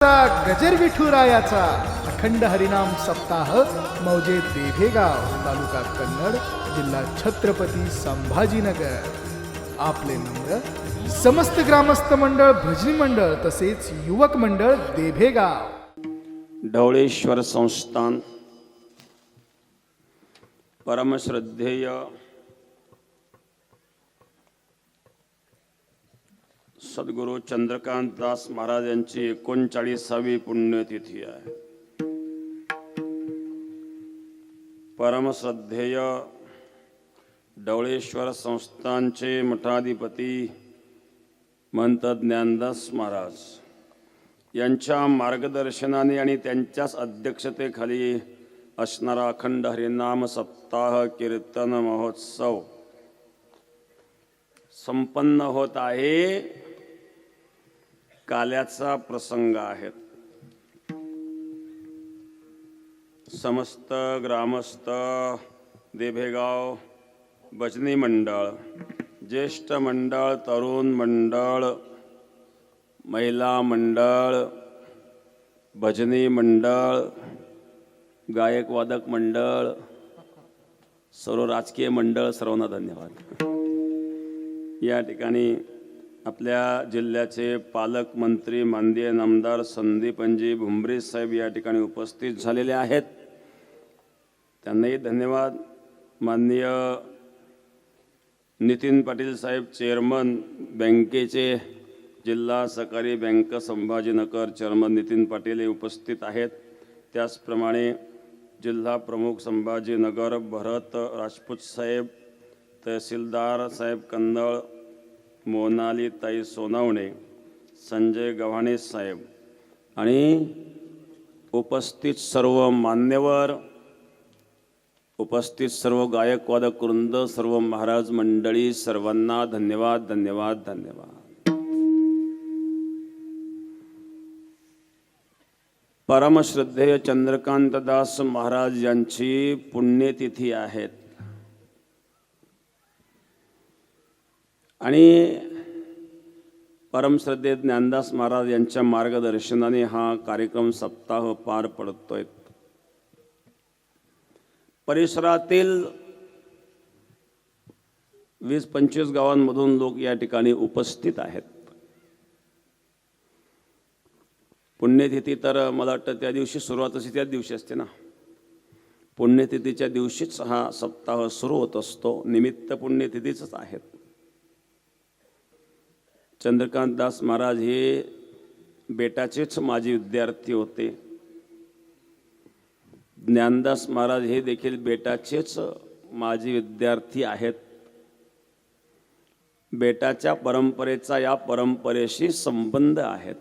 गजर विठुरायाचा अखंड हरिनाम सप्ताह मौजे देभेगाव, तालुका कन्नड, जिल्हा छत्रपती संभाजीनगर. आपले नम्र समस्त ग्रामस्थ मंडळ, भजनी मंडळ तसेच युवक मंडळ देभेगाव. ढवळेश्वर संस्थान परमश्रद्धेय सद्गुरू चंद्रकांत दास महाराज यांची 39वी पुण्यतिथी आहे. परमश्रद्धेय ढवळेश्वर संस्थानचे मठाधिपती महंत ज्ञानदास महाराज यांच्या मार्गदर्शनाने आणि त्यांच्याच अध्यक्षतेखाली असणारा अखंड हरिनाम सप्ताह कीर्तन महोत्सव संपन्न होत आहे. काल्याचा प्रसंग आहे. समस्त ग्रामस्थ, देभेगाव भजनी मंडळ, ज्येष्ठ मंडळ, तरुण मंडळ, महिला मंडळ, भजनी मंडळ, गायक वादक मंडळ, सर्व राजकीय मंडळ, सर्वांना धन्यवाद. या ठिकाणी आपल्या जिल्ह्याचे पालकमंत्री माननीय नामदार संदीपजी भुमरे साहेब या ठिकाणी उपस्थित झालेले आहेत. त्यांनाही धन्यवाद. माननीय नितीन पाटील साहेब चेअरमन बँकेचे, जिल्हा सहकारी बँक संभाजीनगर चेअरमन नितीन पाटील हे उपस्थित आहेत. त्याचप्रमाणे जिल्हा प्रमुख संभाजीनगर भरत राजपूत साहेब, तहसीलदार साहेब कन्नड, मोनाली ताई सोनावणे, संजय गव्हाणे साहेब आणि उपस्थित सर्व मान्यवर, उपस्थित सर्व गायक वादक वृंद, सर्व महाराज मंडळी, सर्वांना धन्यवाद धन्यवाद धन्यवाद. परमश्रद्धेय चंद्रकांत दास महाराज यांची पुण्यतिथी आहे आणि परमश्रद्धेय ज्ञानदास महाराज यांच्या मार्गदर्शनाने हा कार्यक्रम सप्ताह पार पडतोय. परिसरातील 20-25 गावांमधून लोक या ठिकाणी उपस्थित आहेत. पुण्यतिथी तर मला वाटतं त्या दिवशी सुरुवात अशी त्याच दिवशी असते ना. पुण्यतिथीच्या दिवशीच हा सप्ताह सुरू होत असतो. निमित्त पुण्यतिथीच आहेत. चंद्रकांत दास महाराज हे बेटाचेच माजी विद्यार्थी होते. ज्ञानदास महाराज हे देखील बेटाचेच माजी विद्यार्थी आहेत. बेटाच्या परंपरेचा या परंपरेशी संबंध आहेत.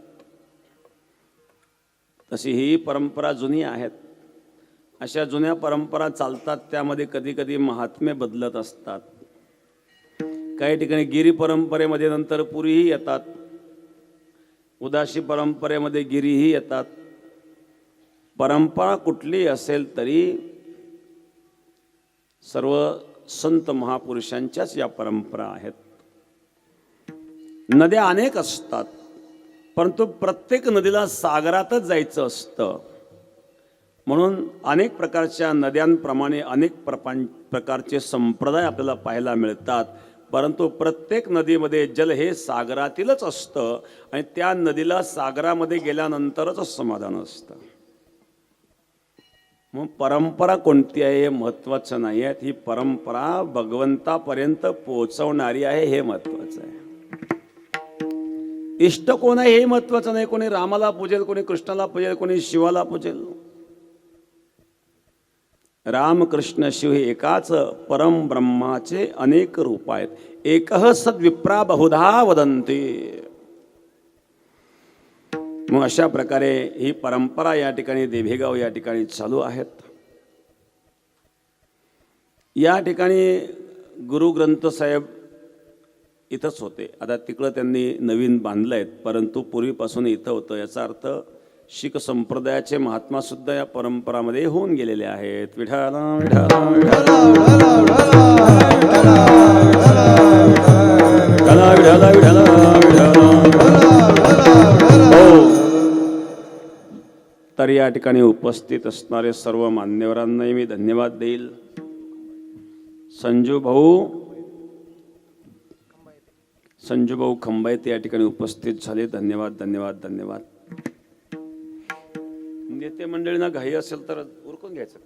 तशी ही परंपरा जुनी आहेत. अशा जुन्या परंपरा चालतात, त्यामध्ये कधी कधी महात्म्य बदलत असतात. काही ठिकाणी गिरी परंपरेमध्ये नंतर पुरीही येतात, उदासी परंपरेमध्ये गिरीही येतात. परंपरा कुठली असेल तरी सर्व संत महापुरुषांच्याच या परंपरा आहेत. नद्या अनेक असतात, परंतु प्रत्येक नदीला सागरातच जायचं असतं. म्हणून अनेक प्रकारच्या नद्यांप्रमाणे अनेक प्रकारचे संप्रदाय आपल्याला पाहायला मिळतात. परंतु प्रत्येक नदीमध्ये जल हे सागरातीलच असतं आणि त्या नदीला सागरामध्ये गेल्यानंतरच समाधान असतं. मग परंपरा कोणती आहे हे महत्त्वाचं नाही आहे. ही परंपरा भगवंतापर्यंत पोहोचवणारी आहे हे महत्त्वाचं आहे. इष्ट कोण आहे हे महत्त्वाचं नाही. कोणी रामाला पूजेल, कोणी कृष्णाला पूजेल, कोणी शिवाला पूजेल. राम कृष्ण शिव हे एकाच परम ब्रह्माचे अनेक रूप आहेत. एकः सद्विप्रा बहुधा वदन्ति. मग अशा प्रकारे ही परंपरा या ठिकाणी देभेगाव या ठिकाणी चालू आहेत. या ठिकाणी गुरुग्रंथ साहेब इथंच होते. आता तिकडं त्यांनी नवीन बांधलं आहेत, परंतु पूर्वीपासून इथं होतं. याचा अर्थ शीख संप्रदायाचे महात्मा सुद्धा या परंपरामध्ये होऊन गेलेले आहेत. विठाला विठाला विठाला विठाला विठाला विठाला विठाला. तर या ठिकाणी उपस्थित असणारे सर्व मान्यवरांनाही मी धन्यवाद देईल. संजू भाऊ खंबायते या ठिकाणी उपस्थित झाले. धन्यवाद धन्यवाद धन्यवाद. नेते मंडळींना घाई असेल तर उरकून घ्यायचं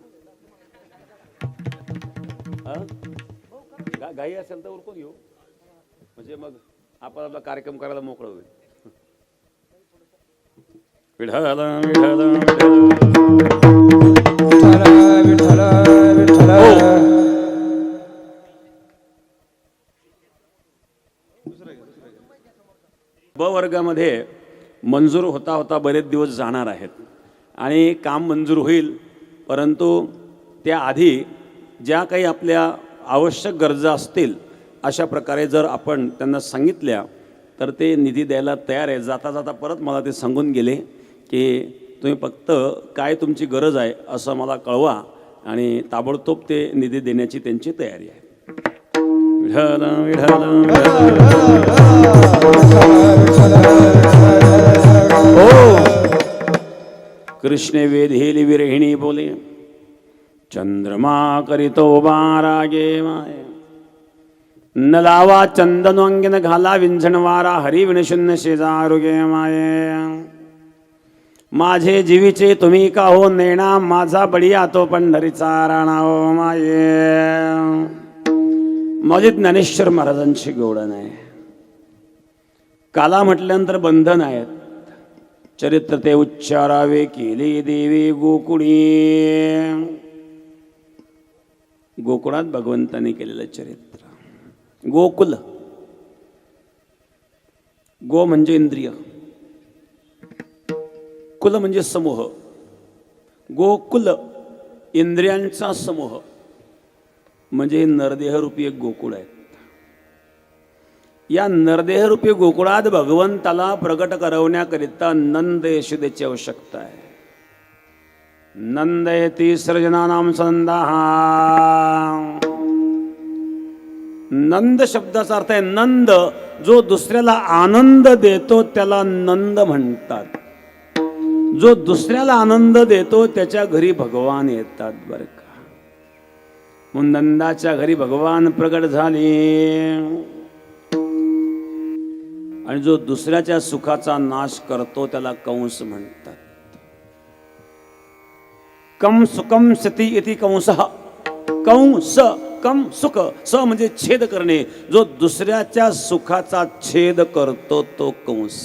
का? घाई असेल तर उरकून घेऊ, म्हणजे मग आपण आपला कार्यक्रम करायला मोकळं होईल. विठ्ठल विठ्ठल विठ्ठल विठ्ठल. ब वर्गामध्ये मंजूर होता होता बरेच दिवस जाणार आहेत आणि काम मंजूर होईल, परंतु त्याआधी ज्या काही आपल्या आवश्यक गरजा असतील अशा प्रकारे जर आपण त्यांना सांगितल्या तर ते निधी द्यायला तयार आहे. जाता जाता परत मला ते सांगून गेले की तुम्ही फक्त काय तुमची गरज आहे असं मला कळवा आणि ताबडतोब ते निधी देण्याची त्यांची तयारी आहे. विठ्ठल विठ्ठल कृष्ण वेधेली विरहिणी बोले, चंद्रमा करीतो बारागे माय. न लावा चंदनोंगिन घाला विंझणवारा हरी विणशून्य शेजारुगे माये. माझे जीवीचे तुम्ही का हो नेणा, माझा बडिया तो पंढरीचा राणा हो माये. माझे ज्ञानेश्वर महाराजांची गोडण आहे. काला म्हटल्यानंतर बंधन आहेत. चरित्र ते उच्चारावे केले देवी गोकुळी. गोकुळात भगवंताने केलेलं चरित्र. गोकुल, गो म्हणजे इंद्रिय, कुल म्हणजे समूह. गोकुल इंद्रियांचा समूह म्हणजे नरदेहरूपी एक गोकुळ आहे. या नरदेहरूपी गोकुळात भगवंताला प्रकट करवण्याकरिता नंद यशोदेची आवश्यकता आहे. नंद येती सर्जनानाम संदाह. नंद शब्दाचा अर्थ आहे नंद. जो दुसऱ्याला आनंद देतो त्याला नंद म्हणतात. जो दुसऱ्याला आनंद देतो त्याच्या घरी भगवान येतात बरं का. मग नंदाच्या घरी भगवान प्रकट झाले आणि जो दुसऱ्याच्या सुखाचा नाश करतो त्याला कंस म्हणतात. कम सुकम सती इति कंसः. कंस कम सुख, स म्हणजे छेद करणे. जो दुसऱ्याच्या सुखाचा छेद करतो तो कंस.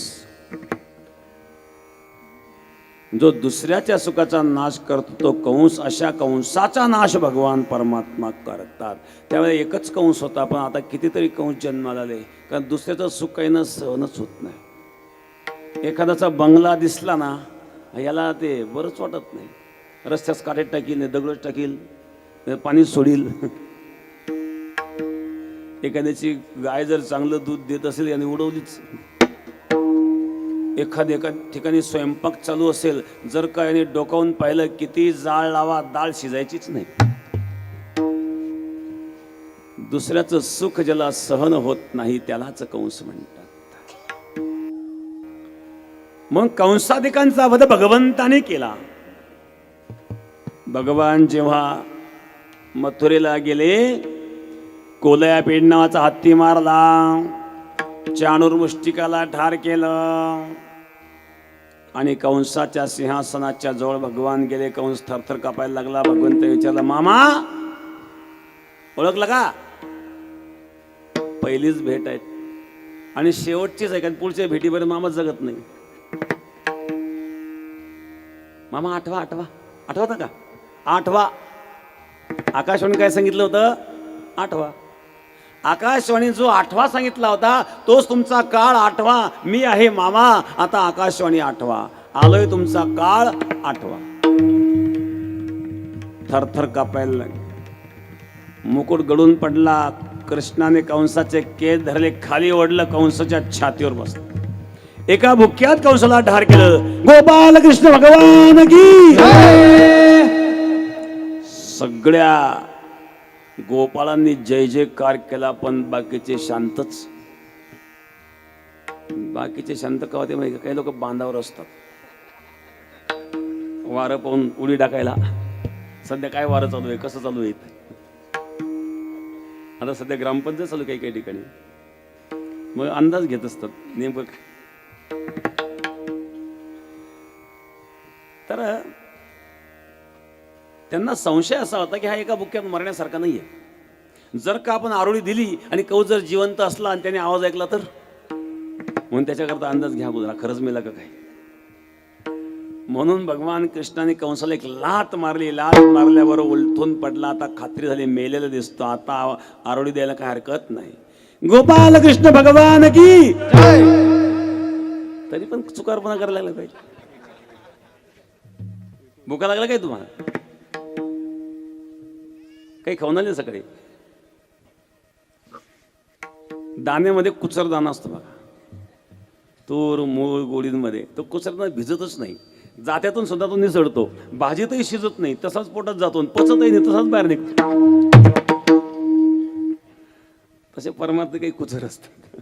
जो दुसऱ्याच्या सुखाचा नाश करतो तो कंस. अशा कंसाचा नाश भगवान परमात्मा करतात. त्यावेळेला एकच कंस होता, पण आता कितीतरी कंस जन्माला आले, कारण दुसऱ्याचं सुख काही न सहनच होत नाही. एखाद्याचा बंगला दिसला ना, याला ते बरंच वाटत नाही. रस्त्यास काठे टाकील, दगडच टाकील, पाणी सोडील. एखाद्याची गाय जर चांगलं दूध देत असेल याने उडवलीच. एका ठिकाणी स्वयंपाक चालू असेल, जर का याने डोकावून पाहिलं किती जाळ लावा, डाळ शिजायचीच नाही. दुसऱ्याचं सुख ज्याला सहन होत नाही त्यालाच कंस म्हणतात. मग कंसाधिकांचा वध भगवंताने केला. भगवान जेव्हा मथुरेला गेले, कोलया पेड नावाचा हत्ती मारला, चाणूरमुष्टिकाला ठार केलं आणि कंसाच्या सिंहासनाच्या जवळ भगवान गेले. कंस थरथर कापायला लागला. भगवंत विचारला, मामा ओळखलं का? पहिलीच भेट आहे आणि शेवटचीच आहे, कारण पुढच्या भेटीपर्यंत मामा जगत नाही. मामा आठवा का? आठवा. आकाशवाणी काय सांगितलं होतं? आठवा. आकाशवाणी जो आठवा सांगितला होता तोच तुमचा काळ आठवा. मी आहे मामा, आता आकाशवाणी आठवा. आलोय तुमचा काळ आठवा. थरथर कापायला लागले. मुकुट गळून पडला. कृष्णाने कंसाचे केस धरले, खाली ओढलं, कंसाच्या छातीवर बसलं. एका भुक्यात कंसाला ठार केलं. गोपाल कृष्ण भगवान की सगळ्या गोपाळांनी जय जयकार केला, पण बाकीचे शांतच. बाकीचे शांत का होते माहिती? काही लोक बांधावर असतात. वारं पाहून उडी टाकायला. सध्या काय वारं चालू आहे, कसं चालू आहे? आता सध्या ग्रामपंचायत चालू काही काही ठिकाणी, मग अंदाज घेत असतात नेमकं. तर त्यांना संशय असा होता की हा एका बुक्यात मरण्यासारखा नाहीये. जर का आपण आरोळी दिली आणि कौ जर जिवंत असला आणि त्याने आवाज ऐकला तर, म्हणून त्याच्याकरता अंदाज घ्या अगोदर खरंच मेला का काय. म्हणून भगवान कृष्णाने कंसाला एक लात मारली. लात मारल्यावर उलथून पडला. आता खात्री झाली मेलेला दिसतो, आता आरोळी द्यायला काय हरकत नाही. गोपाल कृष्ण भगवान की तरी पण चुकारपणा करायला लागला पाहिजे. भुका लागला काय तुम्हाला? काही खाऊन आले सकाळी? दाण्यामध्ये कुचर दाना असतो बघा, तूर मूळ गोळींमध्ये तो कुचरदाणा भिजतच नाही. जात्यातून सुद्धा तो निसळतो, भाजीतही शिजत नाही, तसाच पोटात जातो, पचतही नाही, तसाच बाहेर निघतो. तसे परमार्थ काही कुचर असतात.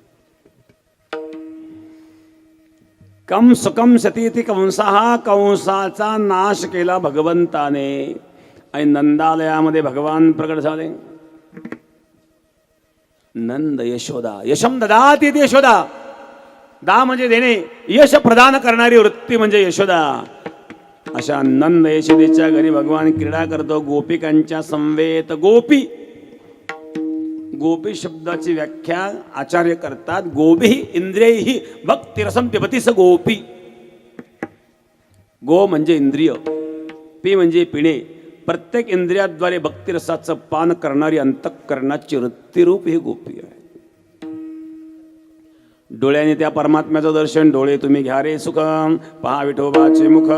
कंस कंसती कंसा, कंसाचा नाश केला भगवंताने आणि नंदालयामध्ये भगवान प्रकट झाले. नंद यशोदा, यशम ददाती यशोदा. दा म्हणजे देणे, यश प्रदान करणारी वृत्ती म्हणजे यशोदा. अशा नंद यशोदेच्या घरी भगवान क्रीडा करतो. गोपिकांच्या समवेत. गोपी, गोपी शब्दाची व्याख्या आचार्य करतात. गोपी इंद्रियही भक्ती रसम पिबतीस गोपी. गो म्हणजे इंद्रिय, पी म्हणजे पिणे. प्रत्येक इंद्रियाद्वारे भक्तिरसाचं पान करणारी अंतःकरणाची वृत्तीरूप ही गोपी आहे. डोळ्याने त्या परमात्म्याचं दर्शन. डोळे तुम्ही घ्या रे सुख, पहा विठोबाचे मुख.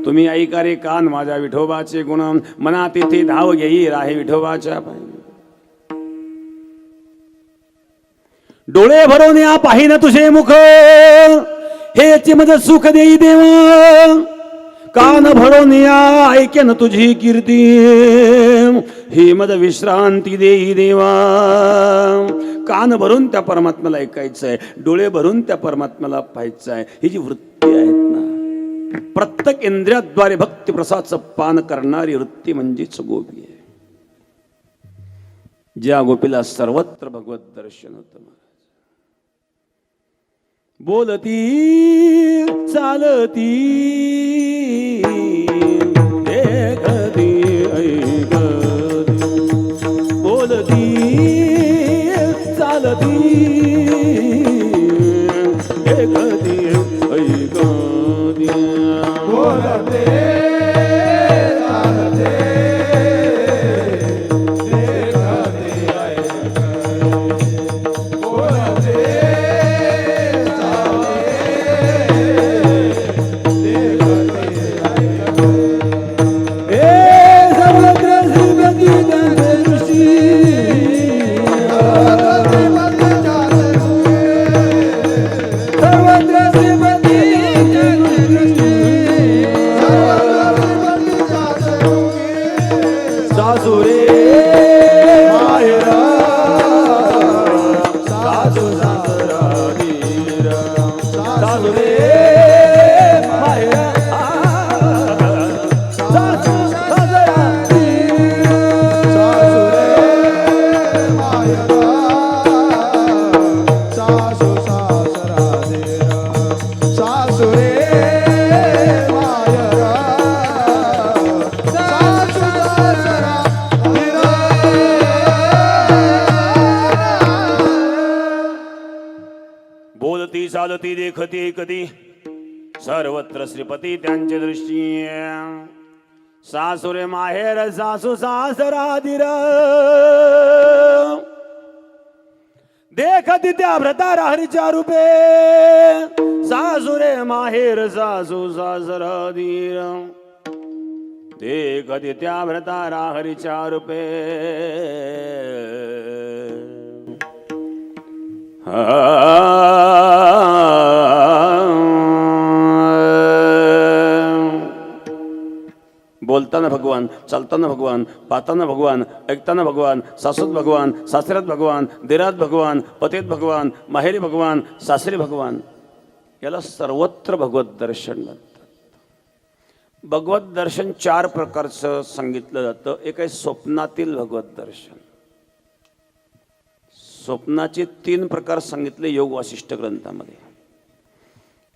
तुम्ही ऐका रे कान माझ्या विठोबाचे गुण. मना तिथे धाव घेई राहे विठोबाच्या पायी. डोळे भरून या पाहिन तुझे मुख, हेची मज सुख देई देवा. कान भरून या ऐकेन तुझी कीर्ती, ही मद विश्रांती देई देवा. कान भरून त्या परमात्म्याला ऐकायचं आहे, डोळे भरून त्या परमात्म्याला पाहायचं आहे. ही जी वृत्ती आहेत ना, प्रत्येक इंद्रियाद्वारे भक्ती प्रसादचं पान करणारी वृत्ती म्हणजेच गोपी आहे. ज्या गोपीला सर्वत्र भगवत दर्शन होतं. बोलती चालती एकदी ऐकती, बोलती चालती एकदी ऐकती. बोलते चालती देखती कधी सर्वत्र श्रीपती त्यांचे दृष्टी. सासुरे माहेर सासू सासराधीर, देखती त्या व्रतार हरीच्या रूपे. सासुरे माहेर सासू सासराधीर, देखती त्या व्रतार हरीच्या रूपे. बोलताना भगवान, चालताना भगवान, पाहताना भगवान, ऐकताना भगवान, सासूत भगवान, सासऱ्यात भगवान, दिरात भगवान, पतीत भगवान, माहेरी भगवान, सासरी भगवान. याला सर्वत्र भगवत दर्शन म्हणतात. भगवत दर्शन 4 प्रकारचं सांगितलं जातं. एक आहे स्वप्नातील भगवत दर्शन. स्वप्नाचे 3 प्रकार सांगितले योग वासिष्ठ ग्रंथामध्ये.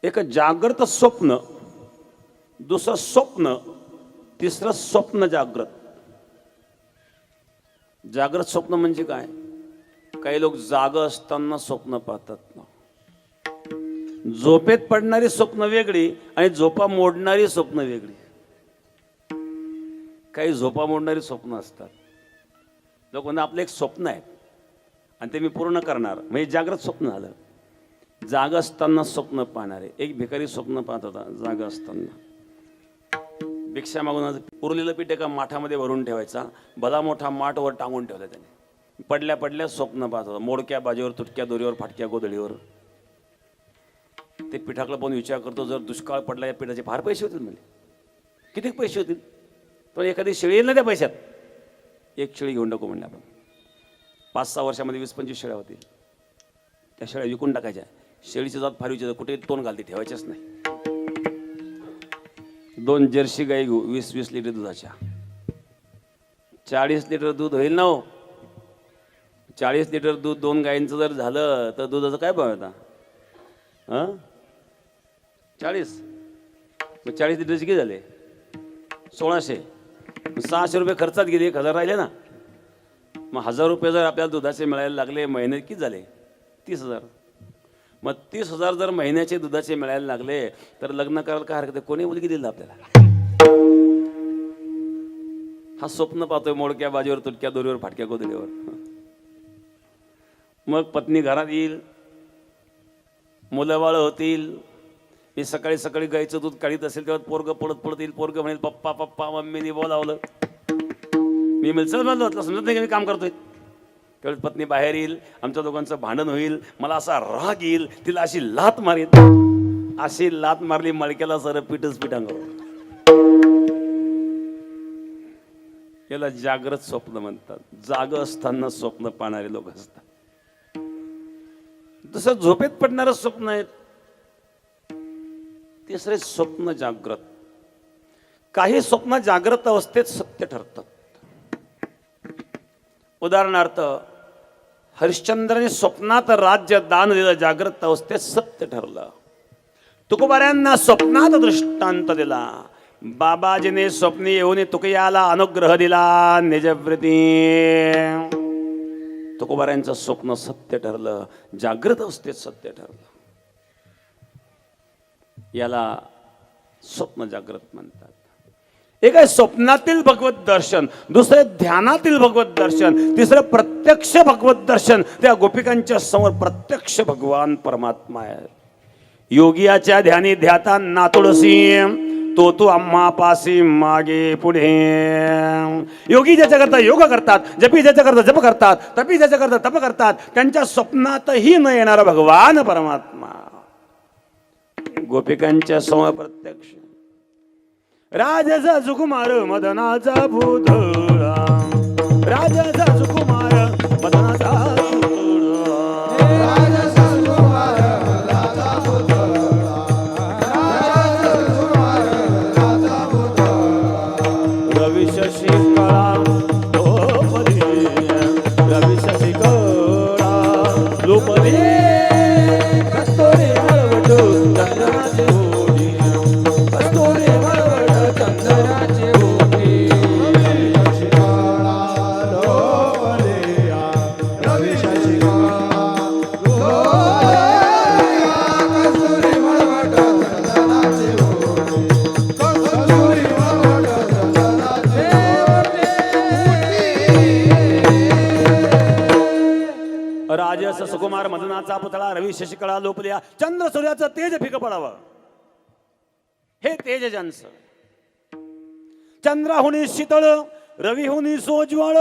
एक जागृत स्वप्न, दुसरं स्वप्न, तिसरं स्वप्न जागृत. जागृत स्वप्न म्हणजे काय? काही लोक जाग असताना स्वप्न पाहतात ना. झोपेत पडणारी स्वप्न वेगळी आणि झोपा मोडणारी स्वप्न वेगळी. काही झोपा मोडणारी स्वप्न असतात. लोक म्हणतात आपलं एक स्वप्न आहे आणि ते मी पूर्ण करणार, म्हणजे जागृत स्वप्न झालं. जाग असताना स्वप्न पाहणारे. एक भिकारी स्वप्न पाहत होता जाग असताना. भिक्षा मागून उरलेलं पीठ एका माठामध्ये भरून ठेवायचा. भला मोठा माठ वर टांगून ठेवला त्याने. पडल्या पडल्या स्वप्न पाहत होता. मोडक्या बाजीवर, तुटक्या दोरीवर, फाटक्या गोधडीवर. ते पिठाकडे पाहून विचार करतो, जर दुष्काळ पडला या पिठाचे फार पैसे होतील म्हणजे. किती पैसे होतील? पण एखादी शेळी येईल ना त्या पैशात. एक शेळी घेऊन टाकू म्हणले आपण. 5-6 वर्षामध्ये 20-25 शेळ्या होतील. त्या शेळ्या विकून टाकायच्या. शेळीची जात फार विचार, कुठे तोंड घालते, ठेवायच्याच नाही. 2 जर्सी गाई घेऊ 20-20 लिटर दुधाच्या. 40 लिटर दूध होईल ना हो. 40 लिटर दूध 2 गायींचं जर झालं तर दुधाचं काय भाव होता? 40. मग 40 लिटरचे किती झाले? 1600. 600 रुपये खर्चात गेले, 1000 राहिले ना. मग 1000 रुपये जर आपल्याला दुधाचे मिळायला लागले, महिन्यात किती झाले? 30,000. मग 30,000 जर महिन्याचे दुधाचे मिळायला लागले तर लग्न करायला काय हरकत आहे? कोणी मुलगी दिली आपल्याला? हा स्वप्न पाहतोय मोडक्या बाजीवर, तुटक्या दोरीवर, फाटक्या गोधडीवर. मग पत्नी घरात येईल, मुलं बाळ होतील. मी सकाळी सकाळी गाईचं दूध काढीत असेल तेव्हा पोरगं पळत पळत येईल. पोरगं म्हणेल पप्पा पप्पा, मम्मीने बोलावलं. मी म्हणेल चल म्हणलं, समजत नाही की मी काम करतोय. तेवढ्यात पत्नी बाहेर येईल, आमच्या दोघांचं भांडण होईल. मला असा राग येईल, तिला अशी लात मारेल. अशी लात मारली मळक्याला सर पीठच पिठांगावर. याला जागृत स्वप्न म्हणतात. जाग असताना स्वप्न पाहणारे लोक असतात. तसं झोपेत पडणारं स्वप्न आहे. तिसरे स्वप्न जागृत. काही स्वप्न जागृत अवस्थेत सत्य ठरतात. उदाहरणार्थ हरिश्चंद्राने स्वप्नात राज्य दान दिलं, जागृत अवस्थेत सत्य ठरलं. तुकोबाऱ्यांना स्वप्नात दृष्टांत दिला. बाबाजीने स्वप्नी येऊन तुकयाला अनुग्रह दिला निजवृत्ती. तुकोबाऱ्यांचं स्वप्न सत्य ठरलं, जागृत अवस्थेत सत्य ठरलं. याला स्वप्न जागृत म्हणतात. एक आहे स्वप्नातील भगवत दर्शन, दुसरे ध्यानातील भगवत दर्शन, तिसरं प्रत्यक्ष भगवत दर्शन. त्या गोपिकांच्या समोर प्रत्यक्ष भगवान परमात्मा आहे. योगियाच्या ध्यानी ध्याता नातुळसी, तो आम्हा पासी मागे पुढे. योगी ज्याच्या करता योग करतात, जपी ज्याच्या करता जप करतात, तपी ज्याच्या करता तप करतात, त्यांच्या स्वप्नातही न येणारा भगवान परमात्मा गोपिकांच्या समोर प्रत्यक्ष. राजाचा सुकुमार मदनाचा भूतळा, राजाचा सुकुमार मदनाचा रवी शशी कळा लोपली, रवी शशी कळा लोपली. कस्तुरी हळवट चंद्राची ओढी, कस्तुरी हळवट चंद्राची ओढी. रवी कळा लोपली, रवी शशी कळा लोपली, कस्तुरी हळवट चंद्राची ओढी, कस्तुरी हळवट चंद्राची ओढी. राजस सुकुमार मदनाचा पुतळा, रवी शशिकळा लोपल्या. चंद्र सूर्याचं तेज फिक पडावं, हे तेज ज्यांचं. चंद्राहुनी शीतळ, रविहुनी सोज्वळ,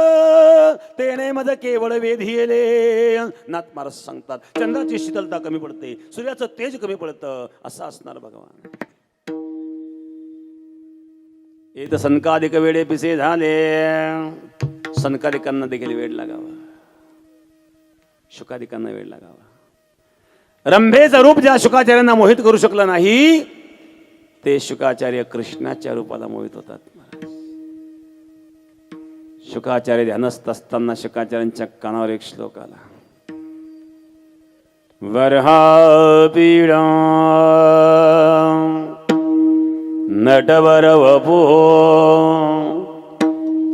तेने मद केवळ वेधिले. नाथ महाराज सांगतात चंद्राची शीतलता कमी पडते, सूर्याचं तेज कमी पडतं. असं असणार भगवान. येत सनकाधिक वेळे पिसे झाले. सनकाधिकांना देखील वेळ लागावा, शुकाधिकांना वेळ लागावा. रंभेचं रूप ज्या शुकाचार्यांना मोहित करू शकलं नाही, ते शुकाचार्य कृष्णाच्या रूपाला मोहित होतात. शुकाचार्य ध्यानस्थ असताना शुकाचार्यांच्या कानावर एक श्लोक आला. वरहापीडा नटवर वपो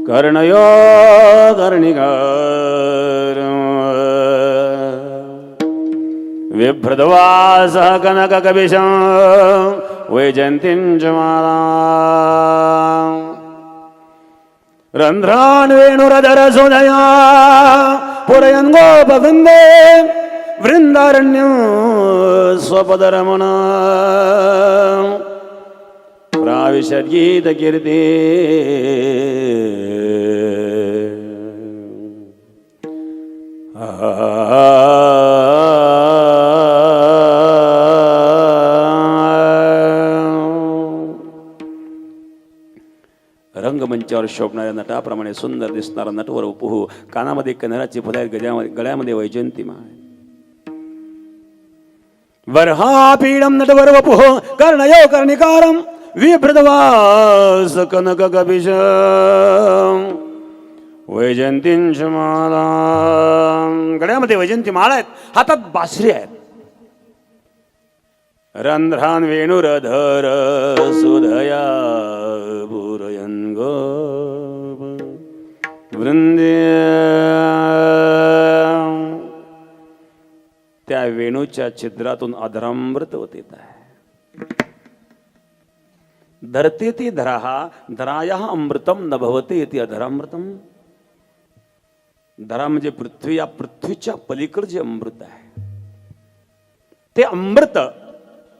कर्णयो कर्णिकार विभ्रदवास कनक कविशं वैजयन्तीं च माला रंध्रान् वेणुरधर सुदया पुरयन् गोपवृन्दे वृन्दारण्यं स्वपदरमण प्राविशद् गीतकीर्ति रंगमंचावर शोभणाऱ्या नटाप्रमाणे सुंदर दिसणारा नटवर उपहू कानामध्ये कनराची फुले गळ्यामध्ये वैजयंतीमाळ वरहापीडं नटवर वपुः कर्णयो कर्णिकारं विभ्रदवास कनक कपिश वैजयंतीं च माला गळ्यामध्ये वैजयंती माळा आहेत, हातात बासरी आहेत. रंध्रान वेणुरधर सुधया पुरयन् गोप वृंदे त्या वेणूच्या छिद्रातून अधरामृत होत आहे. धरते ती धराहा धराया अमृतम न भवते ती अधरामृतम. धरा म्हणजे पृथ्वी, या पृथ्वीच्या पलीकडे जे अमृत आहे ते अमृत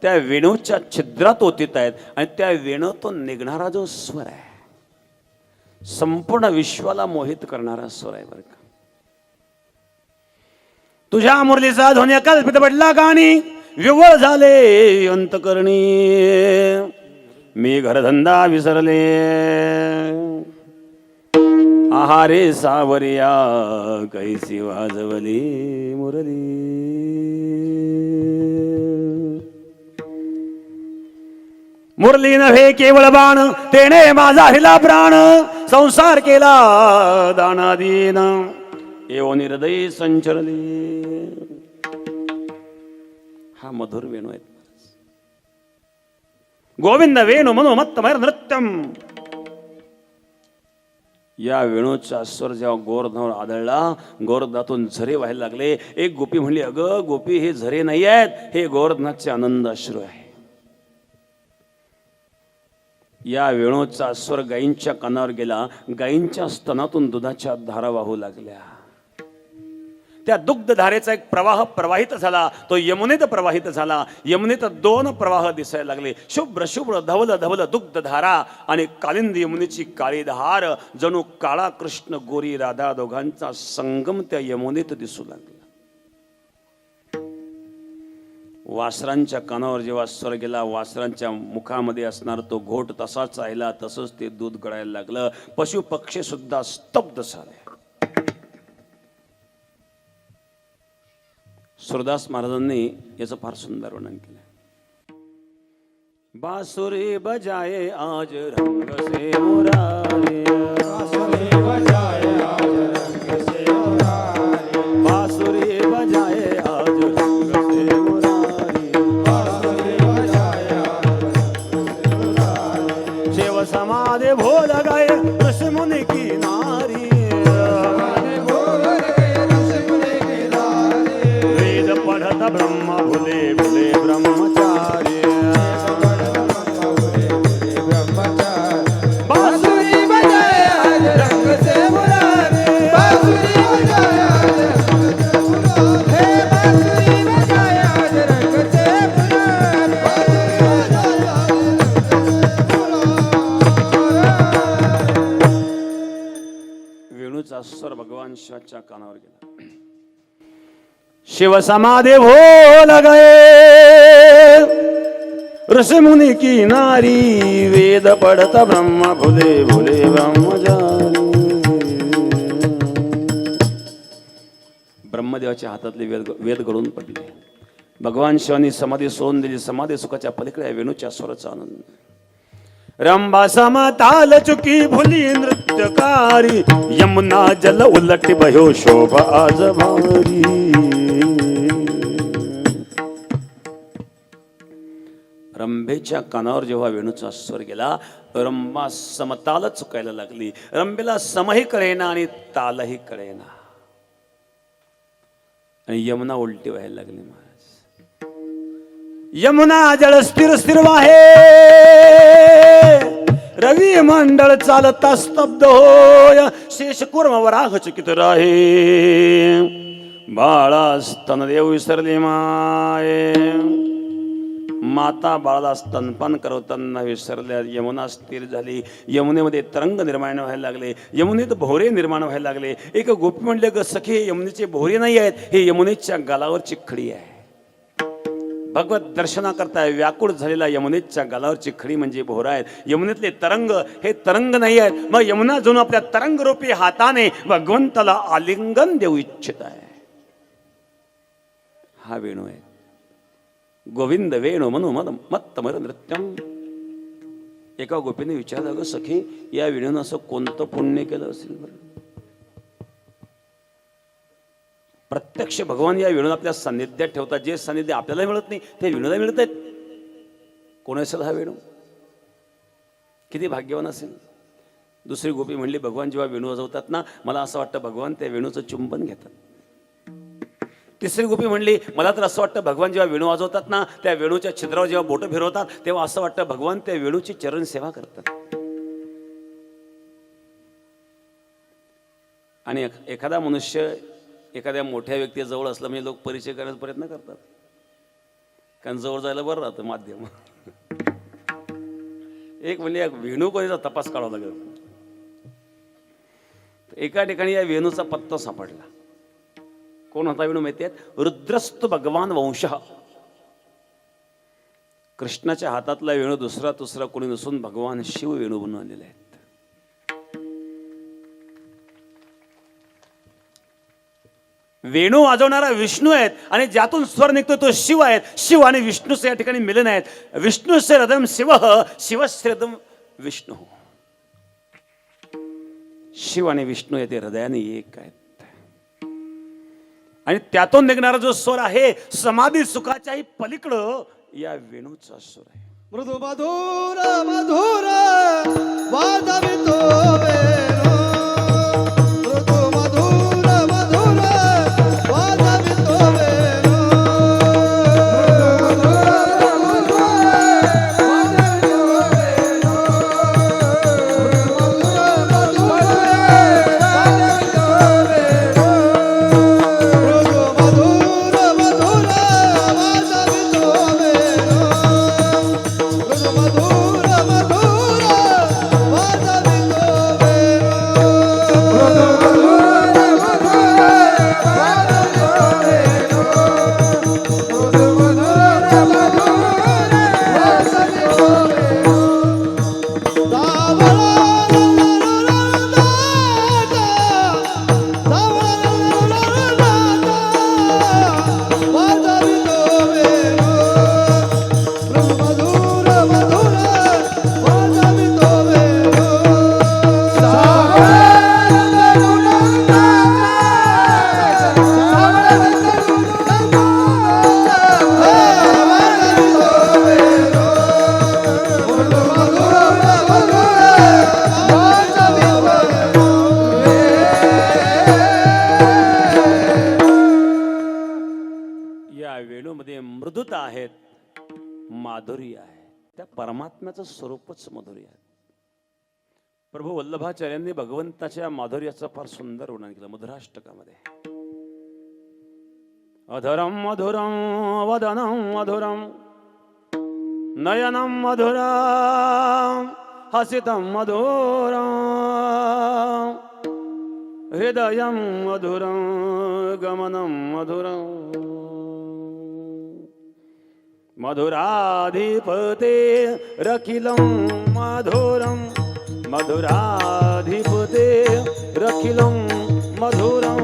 त्या वेणूच्या छिद्रात ओतीत आहेत. आणि त्या वेणूतून निघणारा जो स्वर आहे संपूर्ण विश्वाला मोहित करणारा स्वर आहे बरं का. तुझ्या मुरलीचा ध्वनी कल्पित पडला गाणी विवळ झाले अंतकरणी मी घरधंदा विसरले आहारे सावरिया कैसी वाजवली मुरली. मुरली नव्हे केवळ बाण तेने माझा हिला प्राण संसार केला दानादीन एवढी हृदय संचरली. हा मधुर वेणू आहे. गोविंद वेणू मनोमत्तमय नृत्यम. या वेणूचा स्वर जेव्हा गोवर्धनावर आदळला गोवर्धनातून झरे व्हायला लागले. एक गोपी म्हणली अगं गोपी हे झरे नाही आहेत, हे गोवर्धनाचे आनंद अश्रू आहे. या वेणूचा स्वर गायींच्या कानावर गेला. गायींच्या स्तनातून दुधाच्या धारा वाहू लागल्या. त्या दुग्ध धारेचा एक प्रवाह प्रवाहित झाला, तो यमुनेत प्रवाहित झाला. यमुनेत दोन प्रवाह दिसायला लागले, शुभ्र शुभ्र धवल धवल दुग्ध धारा आणि कालिंद यमुनेची काळी धार. जणू काळा कृष्ण गोरी राधा दोघांचा संगम त्या यमुनेत दिसू लागला. वासरांच्या कानावर जेव्हा स्वर गेला, वासरांच्या मुखामध्ये असणार तो घोट तसाच राहिला, तसंच ते दूध गळायला लागलं. पशु पक्षी सुद्धा स्तब्ध झाले. सुरदास महाराजांनी याचं फार सुंदर वर्णन केलं. बासुरी बजाए आज रंग से मुरारी, बासुरी बजाए आज रंग से मुरारी, बासुरी बजाए आज रंग से मुरारी, बासुरी बजाए आज रंग से मुरारी. शिव समाधि भोल गए ऋषि मुनि की नारी, ब्रह्म भुले भुले ब्रह्मचारी, बांसुरी बजाए आज रंग से मुरारी, बांसुरी बजाए आज रंग से मुरारी, बांसुरी बजाए आज रंग से मुरारी, वेणूचा स्वर भगवान शिवाच्या कानावर गेला. शिव समाधि भोल गए ऋषि मुनि की नारी, वेद पढ़ता ब्रह्म भुले भुले ब्रह्मचारी. ब्रह्मदेवाच्या हातातले वेद गळून पडले. भगवान शिवानी समाधी सोडून दिली. समाधी सुखाच्या पलीकडे आहे वेणूच्या स्वराचा आनंद. रंबा समताल चुकी भुली नृत्यकारी, यमुना जल उलटी भयो शोभा आज भारी. रंभेच्या कानावर जेव्हा वेणूचा स्वर गेला, रंबा समताल चुकायला लागली. रंभेला समही कळेना आणि तालही कळेना, आणि यमुना उलटी व्हायला लागली. महाराज, यमुना जळ स्थिर स्थिर वाहे, रवी मंडळ चालता स्तब्ध होय. शेष कुर्म वराह चकित राहे, बाळा स्तनदेव विसरले माये. माता बाळाला स्तनपान करवताना विसरल्या. यमुना स्थिर झाली. यमुनेमध्ये तरंग निर्माण व्हायला लागले. यमुनेत भोवरे निर्माण व्हायला लागले. एक गोपी म्हणले, ग सखे, यमुनेचे भोवरे नाही आहेत, हे यमुनेच्या गालावरची खडी आहे. भगवत दर्शना करताय व्याकुळ झालेला यमुनेच्या गालावरची खडी म्हणजे भोवरा आहेत. यमुनेतले तरंग हे तरंग नाही आहेत. मग यमुना जणू आपल्या तरंगरूपी हाताने भगवंताला आलिंगन देऊ इच्छित आहे. हा वेणू आहे. गोविंद वेणू म्हणू मत्तमर नृत्यम. एका गोपीने विचारलं, ग सखी, या वेणूनं असं कोणतं पुण्य केलं असेल बरं? प्रत्यक्ष भगवान या वेणूला आपल्या सान्निध्यात ठेवतात. जे सान्निध्य आपल्याला मिळत नाही ते वेणूला मिळत आहेत. कोण असेल हा वेणू? किती भाग्यवान असेल. दुसरी गोपी म्हणली, भगवान जेव्हा वेणू वाजवतात ना, मला असं वाटतं भगवान त्या वेणूचं चुंबन घेतात. तिसरी गोपी म्हणली, मला तर असं वाटतं भगवान जेव्हा वेणू वाजवतात ना, त्या वेणूच्या छिद्रावर जेव्हा बोटं फिरवतात तेव्हा असं वाटतं भगवान त्या वेणूची चरण सेवा करतात. आणि एखादा मनुष्य एखाद्या मोठ्या व्यक्तीजवळ असलं म्हणजे लोक परिचय करण्याचा प्रयत्न करतात, कारण जवळ जायला बरं राहतं माध्यम. एक म्हणजे वेणू कोणीचा तपास काढावा लागेल. एका ठिकाणी या वेणूचा पत्ता सापडला. कोण होता वेणू माहिती आहे? रुद्रस्त भगवान वंश. कृष्णाच्या हातातला वेणू दुसरा तुसरा कोणी नसून भगवान शिव वेणू बनवून आलेले आहेत. वेणू वाजवणारा विष्णू आहेत आणि ज्यातून स्वर निघतो तो शिव आहेत. शिव आणि विष्णूचे या ठिकाणी मिलन आहेत. विष्णूचे हृदय शिव, शिवस्य हृदय विष्णू. शिव आणि विष्णू ते हृदयाने एक आहेत. आणि त्यातून निघणारा जो स्वर आहे समाधी सुखाच्याही पलीकडं या वेणूचा स्वर आहे. मृदु मधुर मधुर वाजवितो वेणू, मृदु मधुर मधुर वाजवितो वेणू, मृदुता आहेत, माधुर्य आहे. त्या परमात्म्याचं स्वरूपच माधुर्य आहे. प्रभू वल्लभाचार्यांनी भगवंताच्या माधुर्याचं फार सुंदर वर्णन केलं मधुराष्टकामध्ये. अधरम मधुरम वदनम मधुरम नयनम मधुरम हसितम मधुरम हृदयम मधुरम गमनम मधुरम मधुराधिपते रखिलं मधुरं मधुराधिपते रखिलं मधुरं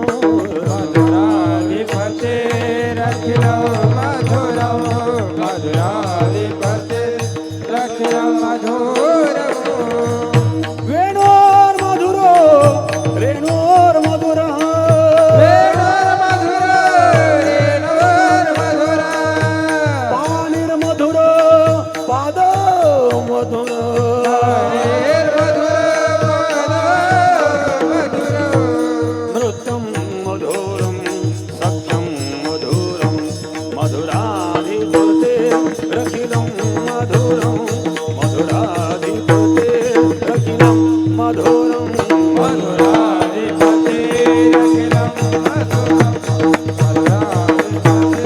मधुराधिपते रखिलं मधुरं मधुरम मधुराधिपते अखिलं मधुरं मधुराधिपते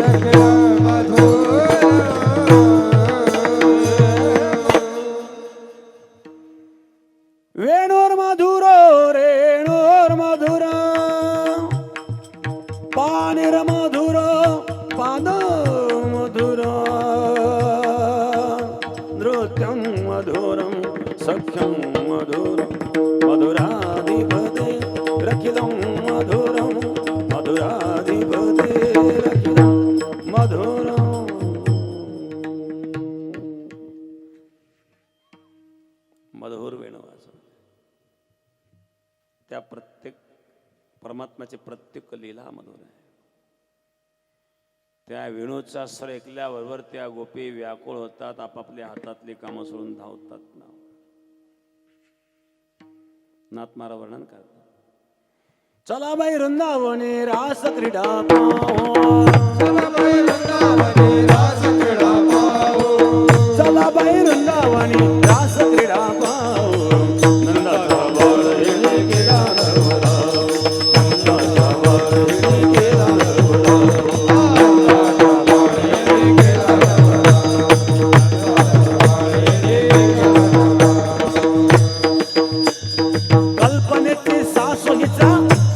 अखिलं मधुरम् वेणोर्मधुर रेणोर्मधुर पाणिर्मधुर पादमधुर नृत्यं मधुरं सख्यं मधुरं मधुराधिपते रखिलं मधुरं मधुराधिपते रखिलं मधुरं मधुर वेणुवाच त्या प्रत्येक परमात्म्याची प्रत्येक लीला मधुर आहे. त्या वेणूचा स्वर ऐकल्याबरोबर त्या गोपी व्याकुळ होतात, आपापल्या हातातली कामं सोडून धावतात ना. नाथमारा वर्णन करतात. चला बाई वृंदावने रास क्रीडा पाहो, चला बाई वृंदावनी रास क्रीडा पाहो, चला बाई वृंदावने रास क्रीडा पाहो. नंदाचा बाळ येणे केला नर्मदा, नंदाचा बाळ येणे केला नर्मदा. कल्पनेची सासू हिचा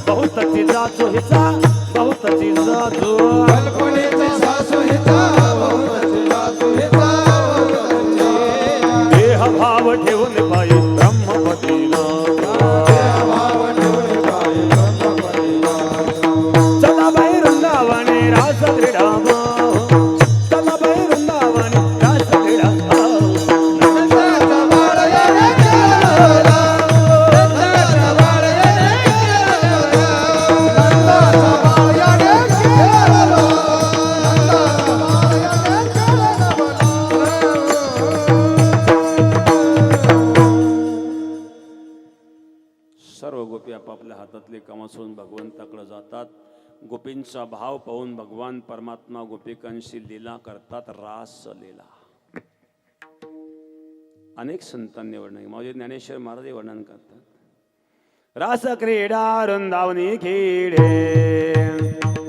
बहुतची जाचो हिचा बहुतची जाचो. कल्पनेची सासू हिचा बहुतची सासू हिचा बहुतची देह भाव ठेवून पायी ब्रह्मपतीला. भाव ठेवून पायी ब्रह्मपतीला. चला बाई वृंदावने रास क्रीडा पाहो, चला बाई वृंदावने रास क्रीडा पाहो. नंदाचा बाळ येणे केला नंदाचा बाळ येणे केला नंदाचा बाळ येणे केला नंदाचा बाळ येणे सर्व गोपी आपापल्या हातातले कामं सोडून भगवंताकडे जातात. गोपींचा भाव पाहून भगवान परमात्मा गोपिकांशी लीला करतात, रास लीला. अनेक संतांनी वर्णन, माझे ज्ञानेश्वर महाराज वर्णन करतात. रास क्रीडा वृंदावनी खेळे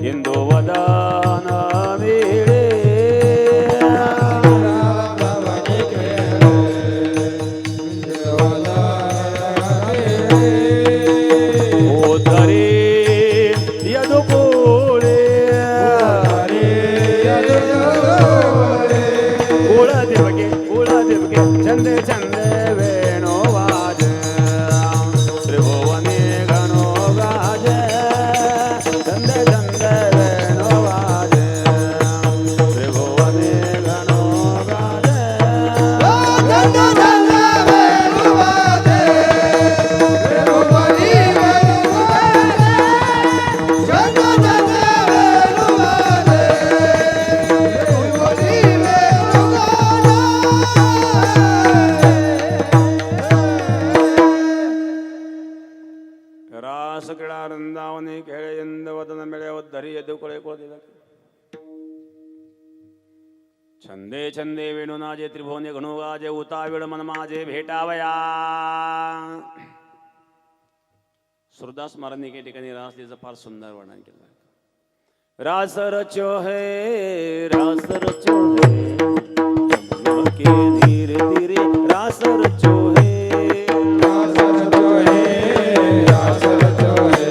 इंदू वदन वेळे. ओतरे यदुकोळे कुळदेवके छंदे छंदे वेणो वाज त्रिभुवने गणो गाज. छंदे छंदे वेणो वाज त्रिभुवने गणो गाज. रास क्रीडा वृंदावनी खेळे इंद वदन मिळे उद्धरी यदुकुळे कुळदेवके. छंदे छंदे वेणुनाजे त्रिभुवने गणुगाजे उताविड मन माझे भेटावया. सुरदास महाराजांनी काही ठिकाणी रासलीचं फार सुंदर वर्णन केलं. रास रचो है रास रचो है यमुना के धीरे धीरे रास रचो है. रास रचो है रास रचो है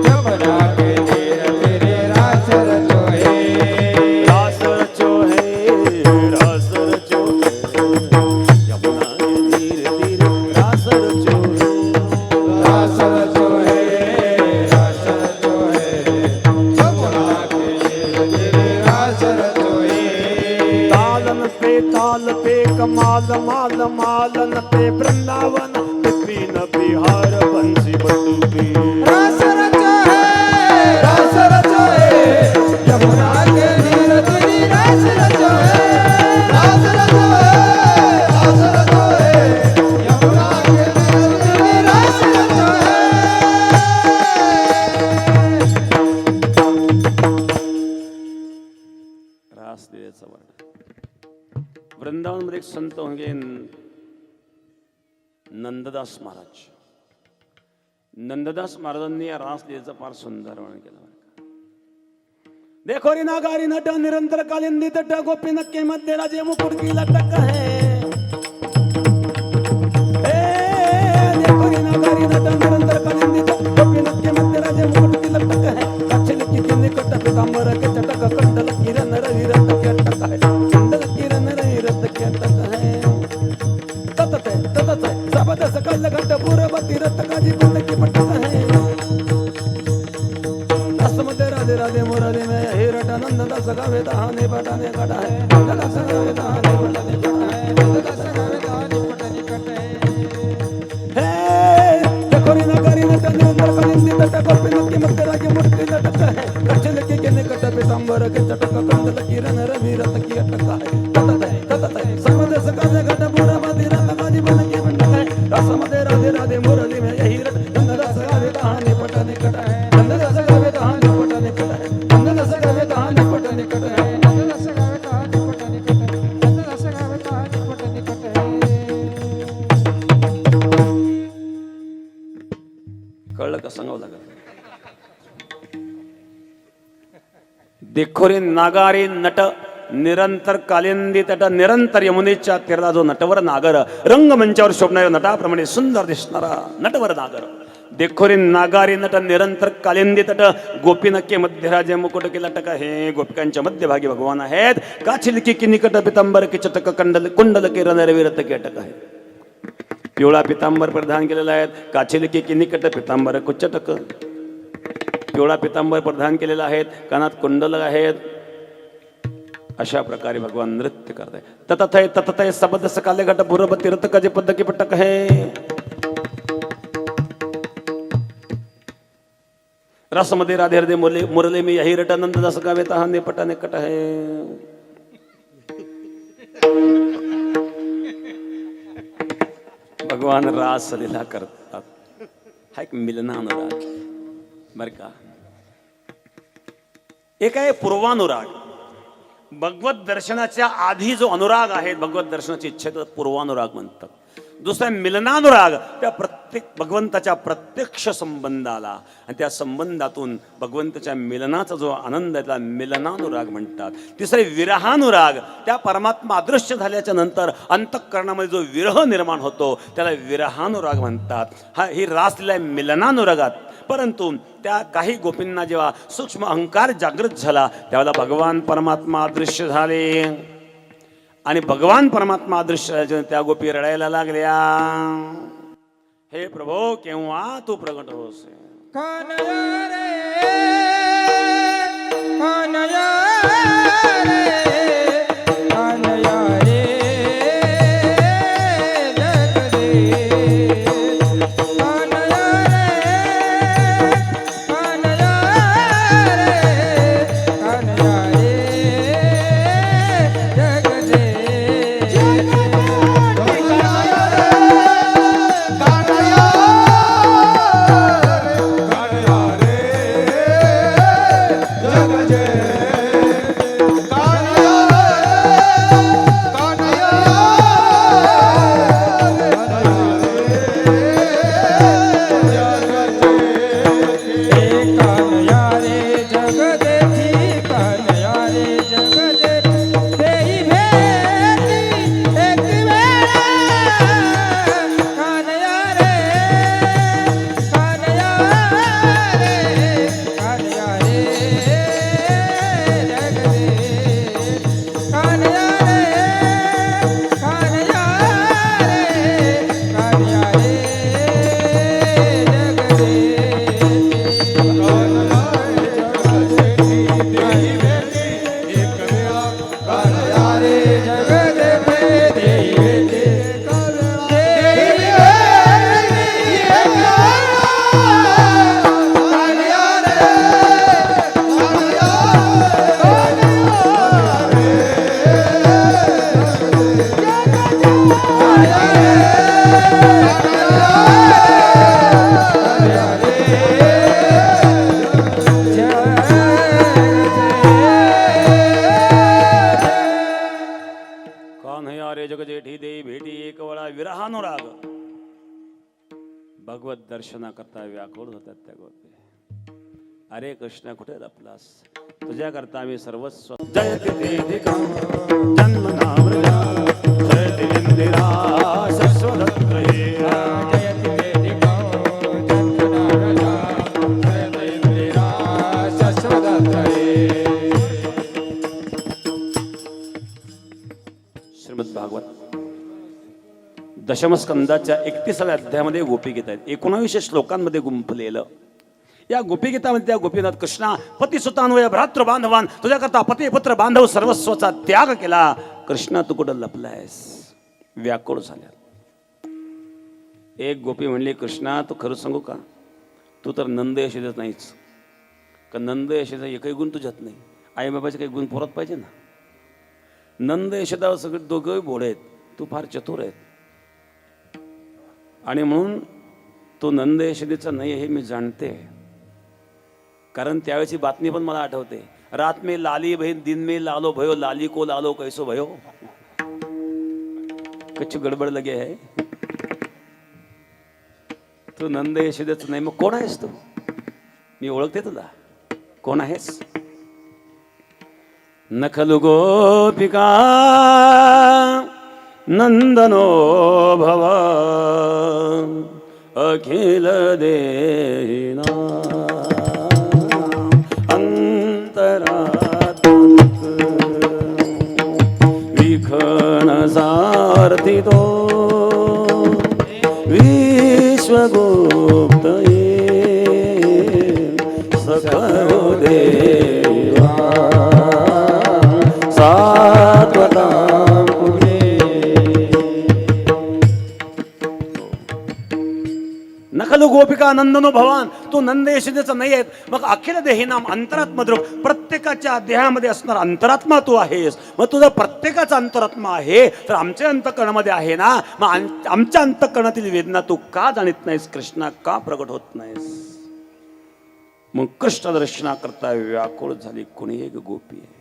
यमुना के धीरे धीरे रास रचो है. रास रचो है रास रचो है यमुना के धीरे धीरे रास रचो है. रास रचो है रास रचो है यमुना के धीरे धीरे रास रचो है. तालन पे कमाल माल मालन पे वृंदावन पीन बिहार बंसी बटुकी. रास रचो है यमुना के धीरे धीरे रास रचो है. रास रचो है यमुना के धीरे धीरे रास रचो है. रास लीलेचं वर्णन. वृंदावन मध्ये एक संत म्हणजे नंददास महाराज. नंददास महाराजांनी या रासलीलेचं फार सुंदर वर्णन केलं. देखो रे नागारी नट निरंतर कालिंदी तट गोपी नक्के मध्ये राजे मुकुट की लटक है. देखो रे नागारी नट निरंतर कालिंदी तट गोपी नक्के मध्ये राजे मुकुट की लटक है. कच्छल की किन्नी कट पितांबर के चटक कंडल किरण रवि रत के अटक है. कंडल किरण रवि रत के अटक है. ततते सबद सकल घट पूर्वती रत काजी कुंड की पटक है. रसमध्ये राधे राधे मुरारी में हिरट नंददास गावे दहाने पटाने कट है. नंददास गावे दहाने पटाने कट है. नंददास गावे दहाने पटाने कट है. देखो रे नगारी नट निरंतर कालिंदी तट गोपी नक्की मध्ये राजे मुकुट की लटक है. कच्छल की किन्नी कट पितांबर के चटक कंडल किरण रवि रत की अटक है. ततते सबद सकल घट पूर्वती रत काजी कुंड की पटक है. रसमध्ये राधे राधे मुरली में हिरट नंददास गावे दहाने पटाने कट है. नंददास गावे दहाने पटाने कट है. नंददास गावे दहाने पटाने कट है. नंददास गावे दहाने पटाने कट है. नंददास गावे दहाने पटाने कट है. कळलं का सांगावं लागेल. देखो रे नागारी नट निरंतर कालिंदी तट निरंतर यमुनेच्या तीराला जो नटवर नागर रंगमंचावर शोभणाऱ्या नटाप्रमाणे सुंदर दिसणारा नटवर नागर. देखो रे नागारी नट निरंतर कालिंदी तट गोपी नक्के मध्यराजे मुकुट की लटक आहे. गोपिकांच्या मध्यभागी भगवान आहेत. काछिल की किनिकट पितांबर की चटक कंडल कुंडल की रणरविरत की अटक आहे. पिवळा पितांबर परिधान केलेला आहे. काछिल की किनिकट पितांबर कुचटक पिवळा पितांबर परिधान केलेला आहे. कानात कुंडल आहेत. अशा प्रकारे भगवान नृत्य करते. ततथय ततथय सबद सकाले घट भुरबती रत कजे पद की पटक है. रसमध्ये राधे राधे मुरले में यही रट नंददास गावे तहाने पटाने कट है. भगवान रास लीला करतात. हा एक मिलनानुराग बर का. एक आहे पूर्वानुराग. भगवत दर्शनाच्या आधी जो अनुराग आहे भगवत दर्शनाची इच्छा त्याला पूर्वानुराग म्हणतात. दुसरा मिलनानुराग त्या प्रत्येक भगवंताच्या प्रत्यक्ष संबंधाला आणि त्या संबंधातून भगवंताच्या मिलनाचा जो आनंद आहे त्याला मिलनानुराग म्हणतात. तिसरे विरहानुराग. त्या परमात्मा अदृश्य झाल्याच्या नंतर अंतःकरणामध्ये जो विरह निर्माण होतो त्याला विरहानुराग म्हणतात. ही रासलीला आहे मिलनानुरागात. परंतु त्या काही गोपींना जेव्हा सूक्ष्म अहंकार जागृत झाला त्यावेळेला भगवान परमात्मा अदृश्य झाले आणि भगवान परमात्मा अदृश्य झाल्याच्या त्या गोपी रडायला लागल्या. हे प्रभो केव्हा तू प्रगट होस. कानया रे कानया रे कानया रे जग दे. कानया रे कानया रे कानया रे जग दे. कानया भगवत दर्शनाकरता व्याकुळ होतात त्या गोपी. अरे कृष्ण कुठे लपलास, तुझ्या करता आम्ही सर्वस्व. जयति वेदिका जन्मनामृता जयति इंदिरा शश्वतत्रये. जयति वेदिका जन्मनारदा जयति इंदिरा शश्वतत्रये. श्रीमद भागवत दशमस्कंदाच्या 31व्या अध्यायामध्ये गोपीगीत आहेत. 19 श्लोकांमध्ये गुंफलेलं या गोपीगीतामध्ये त्या गोपीनाथ कृष्णा पतिसुतान्वय भ्रातृ बांधवान तुझ्याकरता पती पुत्र बांधव सर्वस्वाचा त्याग केला. कृष्णा तू कुठं लपलायस, व्याकुळ झाल्या. एक गोपी म्हणली, कृष्णा तू खरं सांगू का, तू तर नंद यशोदेत नाहीच का. नंद यशोदा एकही गुण तुझ्यात नाही. आई बाबाचे काही गुण पोरात पाहिजे ना. नंद यशोदा सगळे दोघंही भोळे आहेत, तू फार चतुर आहेत. आणि म्हणून तो नंद यशोदेचा नाही हे मी जाणते, कारण त्यावेळेची बातमी पण मला आठवते. रात में लाली बहीण दिन में लालो भयो, लाली को लालो कैसो भयो. कच्छ गडबड लगे है. तू नंद यशोदेचा नाही, मग कोण आहेस तू. मी ओळखते तुला, कोण आहेस. नखलु गोपिका नंदनो भव अखिल देना अंतरात्मक विखन सारथी तो विश्वगुप्त सकल देवा सात्वता नखलु गोपिका नंदनो भवान. तू नंद यशोदेचा नाही आहेत, मग अखिल देही नाम अंतरात्मद्रूप प्रत्येकाच्या देहामध्ये असणार अंतरात्मा तू आहेस. मग तुझा प्रत्येकाचा अंतरात्मा आहे तर आमच्या अंतःकरणामध्ये आहे ना. मग आमच्या अंतःकरणातील वेदना तू का जाणत नाहीस, कृष्णा का प्रगट होत नाहीस. मग कृष्ण दर्शनाकरता व्याकुळ झाली कोणी एक गोपी आहे.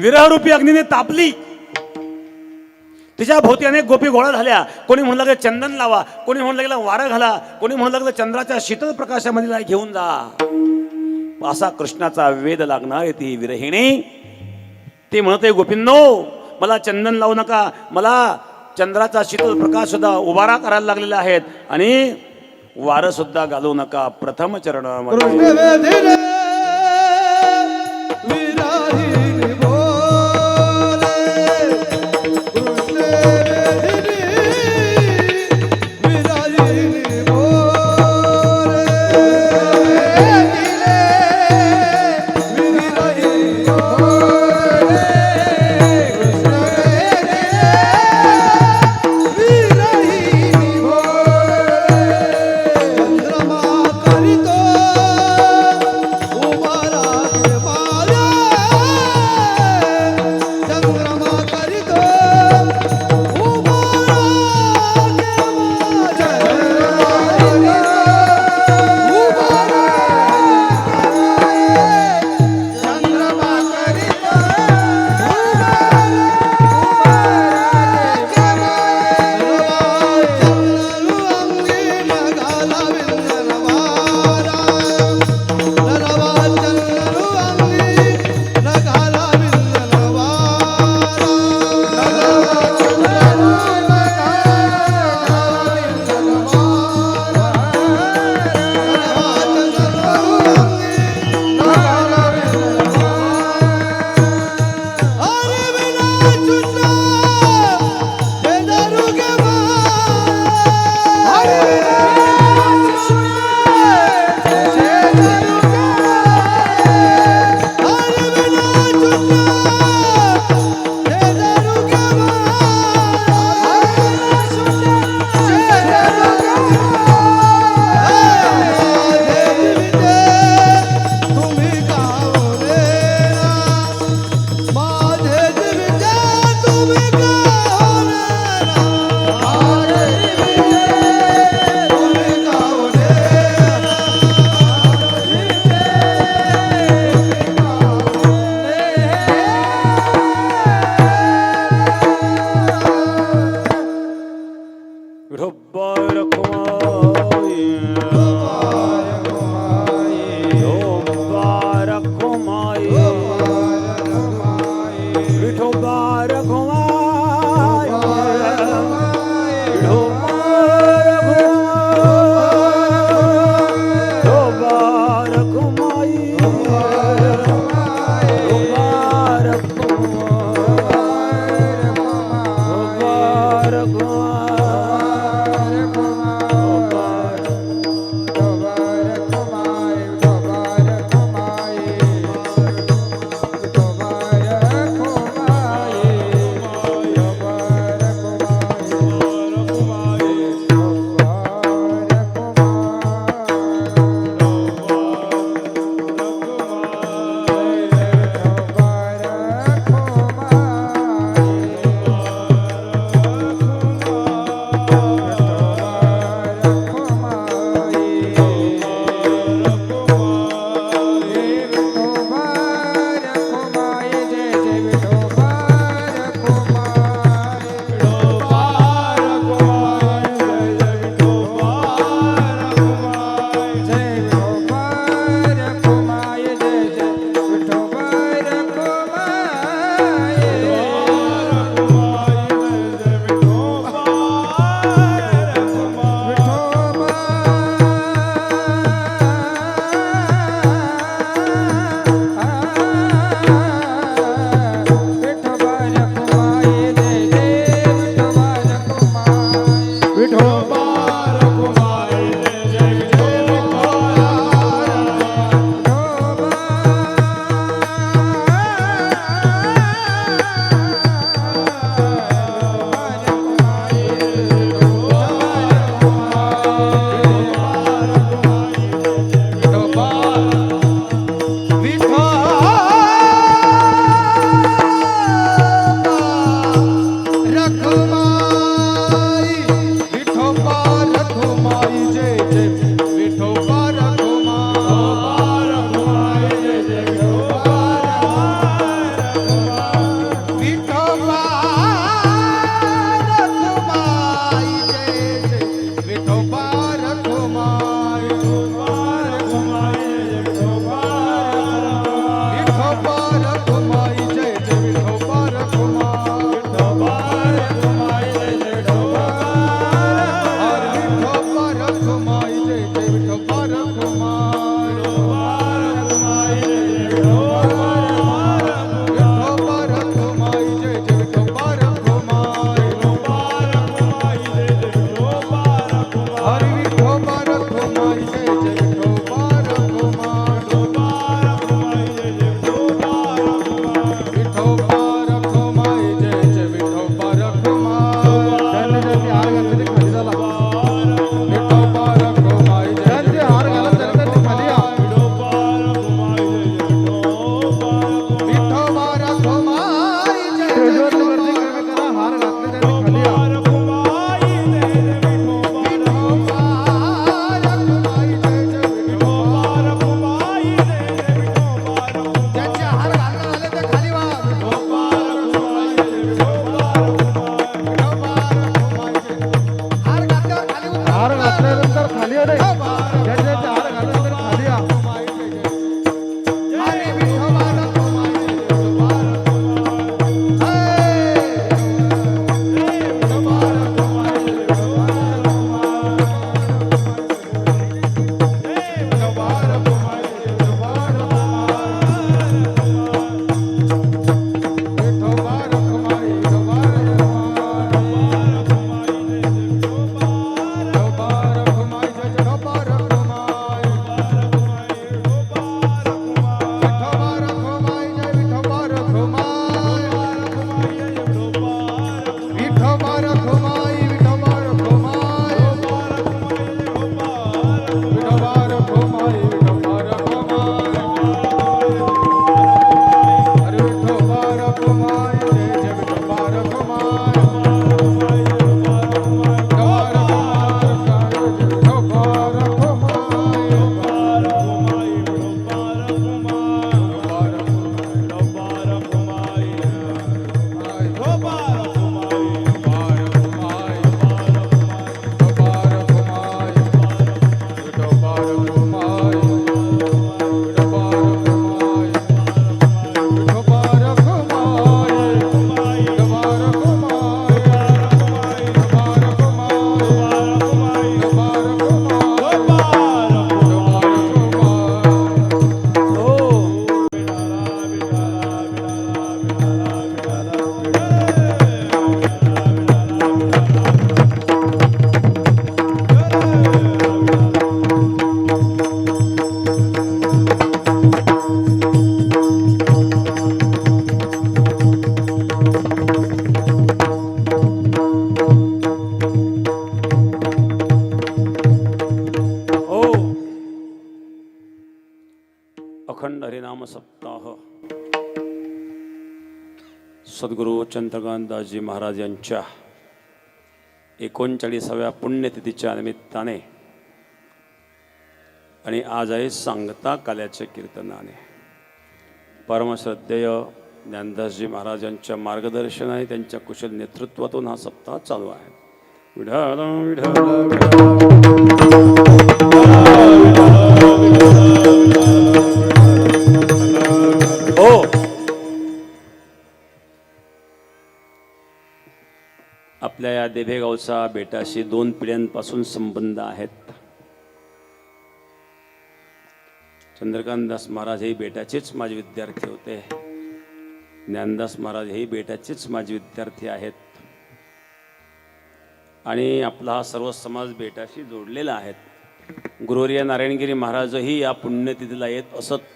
विरहरूपी अग्नीने तापली. तिच्या भोवती अनेक गोपी गोळा झाल्या. कोणी म्हणू लागलं चंदन लावा, कोणी म्हणू लागलं वारं घाला, कोणी म्हणू लागलं चंद्राच्या शीतल प्रकाशामध्ये घेऊन जा. असा कृष्णाचा वेद लागणार ती विरहिणी. ते म्हणते गोपींनो मला चंदन लावू नका, मला चंद्राचा शीतल प्रकाश सुद्धा उभारा करायला लागलेला आहेत आणि वारं सुद्धा घालू नका. प्रथम चरणामध्ये कृष्ण वेदिरे विराहिणी बोले. कृष्ण वेदिरे विराहिणी बोले. विराहिणी बोले. कृष्ण वेदिरे विराहिणी बोले. चंद्रमा करितो उभारा के माया. चंद्रमा करितो उभारा धोबार कुमार नाम सप्ताह सद्गुरू चंद्रकांतदासजी महाराज यांच्या 39व्या पुण्यतिथीच्या निमित्ताने आणि आज आहे सांगता काल्याच्या कीर्तनाने परमश्रद्धेय ज्ञानदासजी महाराजांच्या मार्गदर्शनाने त्यांच्या कुशल नेतृत्वातून हा सप्ताह चालू आहे. विठ्ठल हो. आपल्या या देभेगावचा बेटाशी 2 पिढ्यांपासून संबंध आहेत. चंद्रकांतदास महाराज हे बेटाचेच माझे विद्यार्थी होते. ज्ञानदास महाराज हे बेटाचेच माझे विद्यार्थी आहेत. आणि आपला हा सर्व समाज बेटाशी जोडलेला आहे. गुरुवर्य नारायणगिरी महाराजही या पुण्यतिथीला येत असत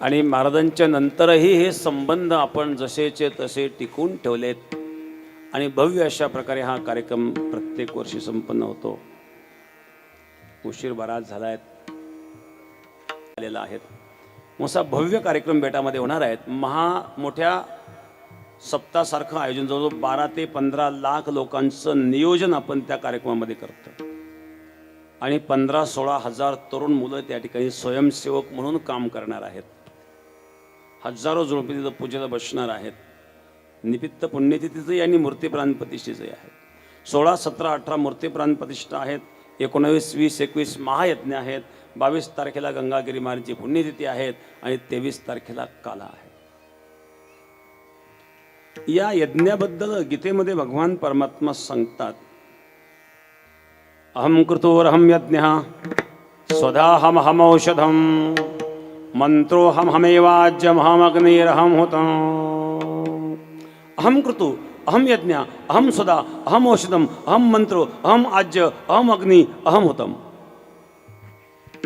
आणि महाराजांच्या नंतरही हे संबंध आपण जसेचे तसे टिकून ठेवलेत आणि भव्य अशा प्रकारे हा कार्यक्रम प्रत्येक वर्षी संपन्न होतो. उशीर बराच झाला आलेला आहेत. मोठा भव्य कार्यक्रम बेटामध्ये होणार आहेत. मोठ्या सप्ताहासारखं आयोजन जवळजवळ 12 ते 15 लाख लोकांचं नियोजन आपण त्या कार्यक्रमामध्ये करतो आणि 15-16 हजार तरुण मुलं त्या ठिकाणी स्वयंसेवक म्हणून काम करणार आहेत. हजारो जोडपे तिथं पूजेला बसणार आहेत. निमित्त पुण्यतिथीचंही आणि मूर्ती प्राणप्रतिष्ठेचंही आहे. 16, 17, 18 मूर्ती प्राणप्रतिष्ठा आहेत. 19, 20, 21 महायज्ञ आहेत. 22 तारखेला गंगागिरी महाराजांची पुण्यतिथी आहेत आणि 23 तारखेला काला आहे. या यज्ञाबद्दल गीतेमध्ये भगवान परमात्मा सांगतात, अहम कृतोरहम यज्ञः स्वधाहम हमौषधम मंत्रोहम हमेवाज्यम अग्निरहम होतम. अहम कृतु अहम यज्ञ अहम स्वदा अहम औषधम अहम मंत्रो अहम आज्य अहम अग्नि अहम होतम.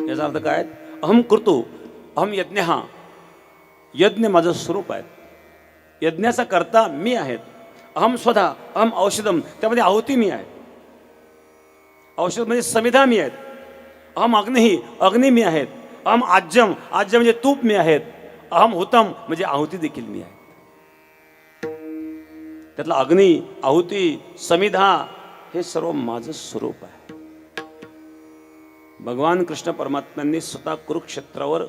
याचा अर्थ काय? अहम कृतु अहम यज्ञ, यज्ञ माझं स्वरूप आहे. यज्ञाचा कर्ता मी आहे. अहम स्वधा अहम औषधम, त्यामध्ये आहुती मी आहे. औषध म्हणजे समिधा मी आहेत. अहम अग्नि, अग्नी मी आहेत. अहम आज्यम, आज्य म्हणजे तूप मी आहेत. अहम हुतम म्हणजे आहुती देखील मी आहे. त्यातला अग्नी, आहुती, समिधा हे सर्व माझं स्वरूप आहे. भगवान कृष्ण परमात्म्यांनी स्वतः कुरुक्षेत्रावर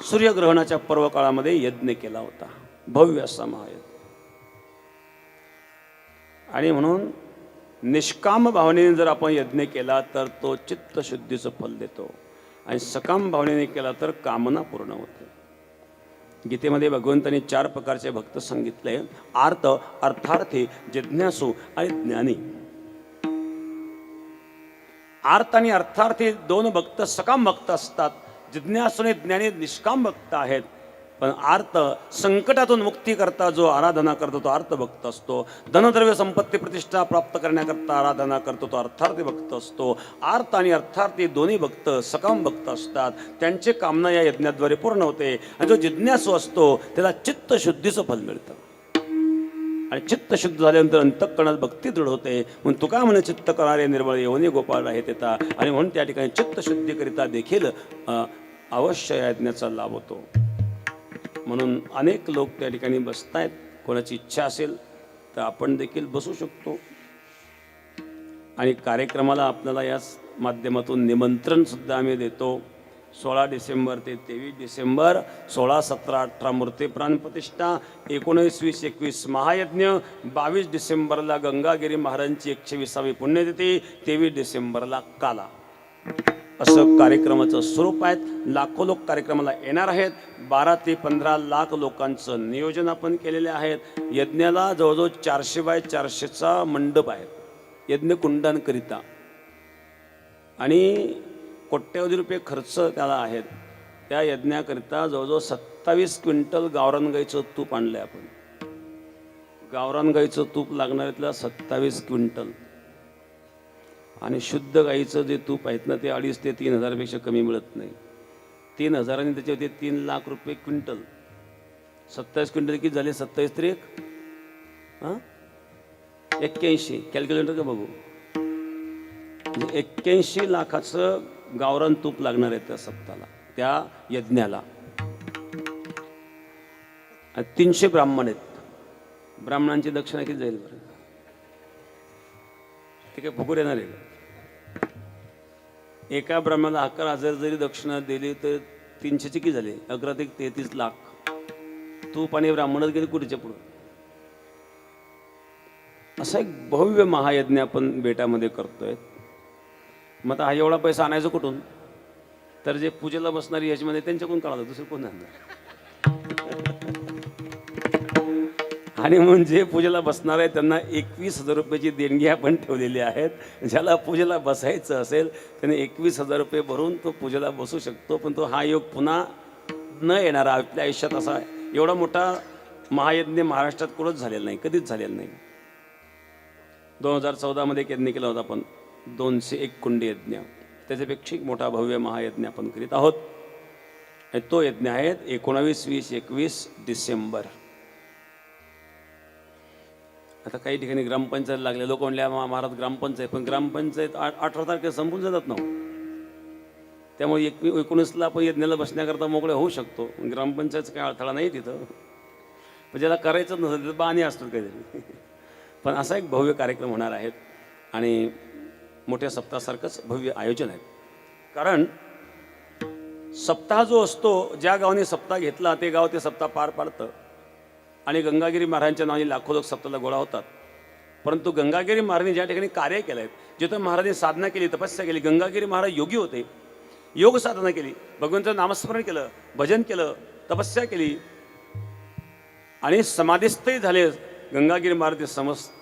सूर्यग्रहणाच्या पर्व काळामध्ये यज्ञ केला होता. भव्य असा महायज्ञ. आणि म्हणून निष्काम भावनेने जर आपण यज्ञ केला तर तो चित्तशुद्धीचं फल देतो आणि सकाम भावनेने केला तर कामना पूर्ण होते. गीतेमध्ये भगवंतांनी 4 प्रकारचे भक्त सांगितले: आर्त, अर्थार्थी, जिज्ञासू आणि ज्ञानी. आर्त आणि अर्थार्थी 2 भक्त सकाम भक्त असतात. जिज्ञासू आणि ज्ञानी निष्काम भक्त आहेत. पण आर्त, संकटातून मुक्ती करता जो आराधना करतो तो अर्थ भक्त असतो. धनद्रव्य संपत्ती प्रतिष्ठा प्राप्त करण्याकरता आराधना करतो तो अर्थार्थी भक्त असतो. आर्त आणि अर्थार्थी दोन्ही भक्त सकाम भक्त असतात. त्यांची कामना या यज्ञाद्वारे पूर्ण होते. आणि जो जिज्ञासू असतो त्याला चित्तशुद्धीचं फल मिळतं. आणि चित्तशुद्ध झाल्यानंतर अंतःकरणात भक्ती दृढ होते. म्हणून तुका म्हणे चित्त करारे निर्मळ येऊनी गोपाळ आहेत येता. आणि म्हणून त्या ठिकाणी चित्तशुद्धीकरिता देखील अवश्य या यज्ञाचा लाभ होतो. म्हणून अनेक लोक त्या ठिकाणी बसतायत. कोणाची इच्छा असेल तर आपण देखील बसू शकतो. आणि कार्यक्रमाला आपल्याला या माध्यमातून निमंत्रण सुद्धा आम्ही देतो. 16 डिसेंबर ते 23 डिसेंबर, 16, 17, 18 मूर्ती प्राणप्रतिष्ठा, 19, 20, 21 महायज्ञ, 22 डिसेंबरला गंगागिरी महाराजांची 120वी पुण्यतिथी, 23 डिसेंबरला काला. असं कार्यक्रमाचं स्वरूप आहेत. लाखो लोक कार्यक्रमाला येणार आहेत. 12 ते 15 लाख लोकांचं नियोजन आपण केलेले आहेत. यज्ञाला जवळजवळ 400 बाय 400चा मंडप आहे यज्ञकुंडांकरिता. आणि कोट्यवधी रुपये खर्च त्याला आहेत. त्या यज्ञाकरिता जवळजवळ 27 क्विंटल गावरान गाईचं तूप आणलं आहे आपण. गावरान गाईचं तूप लागणार आहे त्याला 27 क्विंटल. आणि शुद्ध गाईचं जे तूप आहेत ना ते 2,500 ते 3,000पेक्षा कमी मिळत नाही. 3,000 आणि त्याच्यावरती 3 लाख रुपये क्विंटल. 27 क्विंटल किती झाले? 27 तरी 81 कॅल्क्युलेटर का बघू. 81 लाखाचं गावरान तूप लागणार आहे त्या सप्ताला, त्या यज्ञाला. 300 ब्राह्मण आहेत. ब्राह्मणांची दक्षिणा किती जाईल बरं? ते काय फुकूर येणार आहे का? एका ब्राह्मणाला 11,000 जरी दक्षिणा दिली तर 300 किती झाले? 11 ते 33 लाख. तूप आणि ब्राह्मणच गेले कुठेच्या पुढं. असा एक भव्य महायज्ञ आपण बेटामध्ये करतोय. मग आता हा एवढा पैसा आणायचा कुठून? तर जे पूजेला बसणारी याच्यामध्ये त्यांच्याकडून काढायला, दुसरं कोण आणणार? आणि म्हणून जे पूजेला बसणार आहे त्यांना 21,000 रुपयाची देणगी आपण ठेवलेली आहेत. ज्याला पूजेला बसायचं असेल त्याने 21,000 रुपये भरून तो पूजेला बसू शकतो. पण तो हा योग पुन्हा न येणारा आपल्या आयुष्यात असा एवढा मोठा महायज्ञ महाराष्ट्रात कुठंच झालेला नाही, कधीच झालेला नाही. 2014 एक यज्ञ केला होता आपण, 201 कुंडी यज्ञ. त्याच्यापेक्षा एक मोठा भव्य महायज्ञ आपण करीत आहोत. आणि तो यज्ञ आहे 19, 20, 21 डिसेंबर. आता काही ठिकाणी ग्रामपंचायत लागले. लोक म्हणले महाराज ग्रामपंचायत, पण ग्रामपंचायत 18 तारखेला संपून जातात ना. त्यामुळे 19ला आपण यज्ञाला बसण्याकरता मोकळे होऊ शकतो. ग्रामपंचायतचा काही अडथळा नाही तिथं. पण ज्याला करायचं नसतं तिथं बाणी असतात काहीतरी. पण असा एक भव्य कार्यक्रम होणार आहेत आणि मोठ्या सप्ताहासारखंच भव्य आयोजन आहे. कारण सप्ताह जो असतो, ज्या गावाने सप्ताह घेतला ते गाव ते सप्ताह पार पाडतं. आणि गंगागिरी महाराजांच्या नावाने लाखो लोक सप्ताहाला गोळा होतात. परंतु गंगागिरी महाराजांनी ज्या ठिकाणी कार्य केलं आहे, जिथं महाराजांनी साधना केली, तपस्या केली, गंगागिरी महाराज योगी होते, योग साधना केली, भगवंताचं नामस्मरण केलं, भजन केलं, तपस्या केली आणि समाधीस्थही झाले. गंगागिरी महाराज ते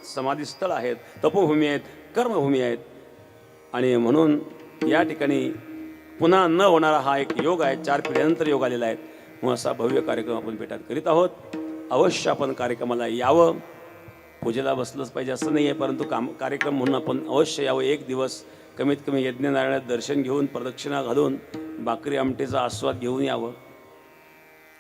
समाधीस्थळ आहेत, तपोभूमी आहेत, कर्मभूमी आहेत. आणि म्हणून या ठिकाणी पुन्हा न होणारा हा एक योग आहे. 4 पिढ्यांनंतर योग आलेला आहे. मग असा भव्य कार्यक्रम आपण बेटात करीत आहोत. अवश्य आपण कार्यक्रमाला यावं. पूजेला बसलंच पाहिजे असं नाही आहे, परंतु कार्यक्रम म्हणून आपण अवश्य यावं. एक दिवस कमीत कमी यज्ञनारायणात दर्शन घेऊन, प्रदक्षिणा घालून, भाकरी आमटीचा आस्वाद घेऊन यावं.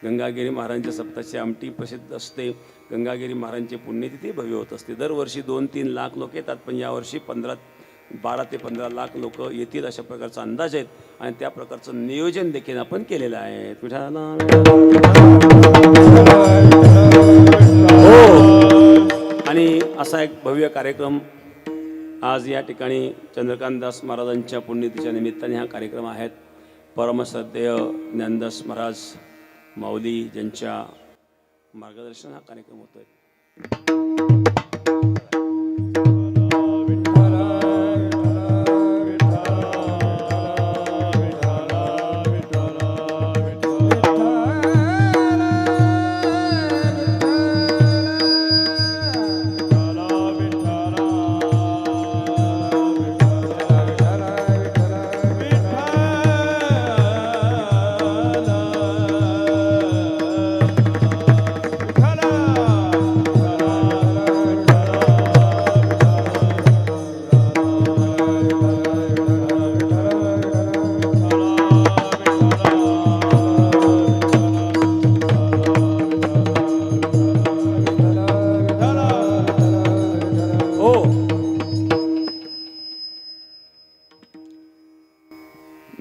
गंगागिरी महाराजांच्या सप्ताची आमटी प्रसिद्ध असते. गंगागिरी महाराजांची पुण्यतिथी भव्य होत असते. दरवर्षी 2-3 लाख लोक येतात, पण यावर्षी 12 ते 15 लाख लोक येतील अशा प्रकारचा अंदाज आहेत. आणि त्या प्रकारचं नियोजन देखील आपण केलेलं आहे. आणि असा एक भव्य कार्यक्रम आज या ठिकाणी चंद्रकांतदास महाराजांच्या पुण्यतिथीच्या निमित्ताने हा कार्यक्रम आहेत. परमश्रद्धेय ज्ञानदास महाराज माऊली ज्यांच्या मार्गदर्शन हा कार्यक्रम होतोय.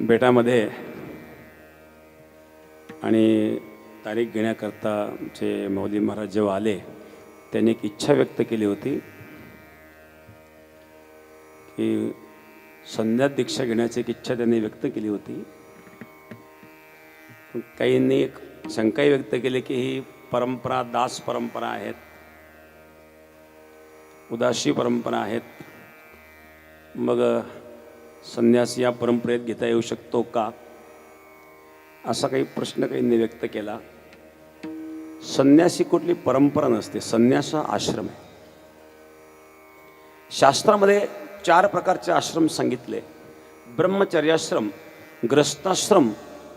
बेटामध्ये आणि तारीख घेण्याकरता जे माऊली महाराज जेव्हा आले त्यांनी एक इच्छा व्यक्त केली होती की संध्या दीक्षा घेण्याची एक इच्छा त्यांनी व्यक्त केली होती. काहींनी एक शंकाही व्यक्त केली की ही परंपरा दास परंपरा आहेत, उदासी परंपरा आहेत. मग संन्यास या परंपरेत घेता येऊ शकतो का, असा काही प्रश्न काहींनी व्यक्त केला. संन्यासी कुठली परंपरा नसते, संन्यास हा आश्रम आहे. शास्त्रामध्ये 4 प्रकारचे आश्रम सांगितले: ब्रह्मचर्याश्रम, ग्रस्ताश्रम,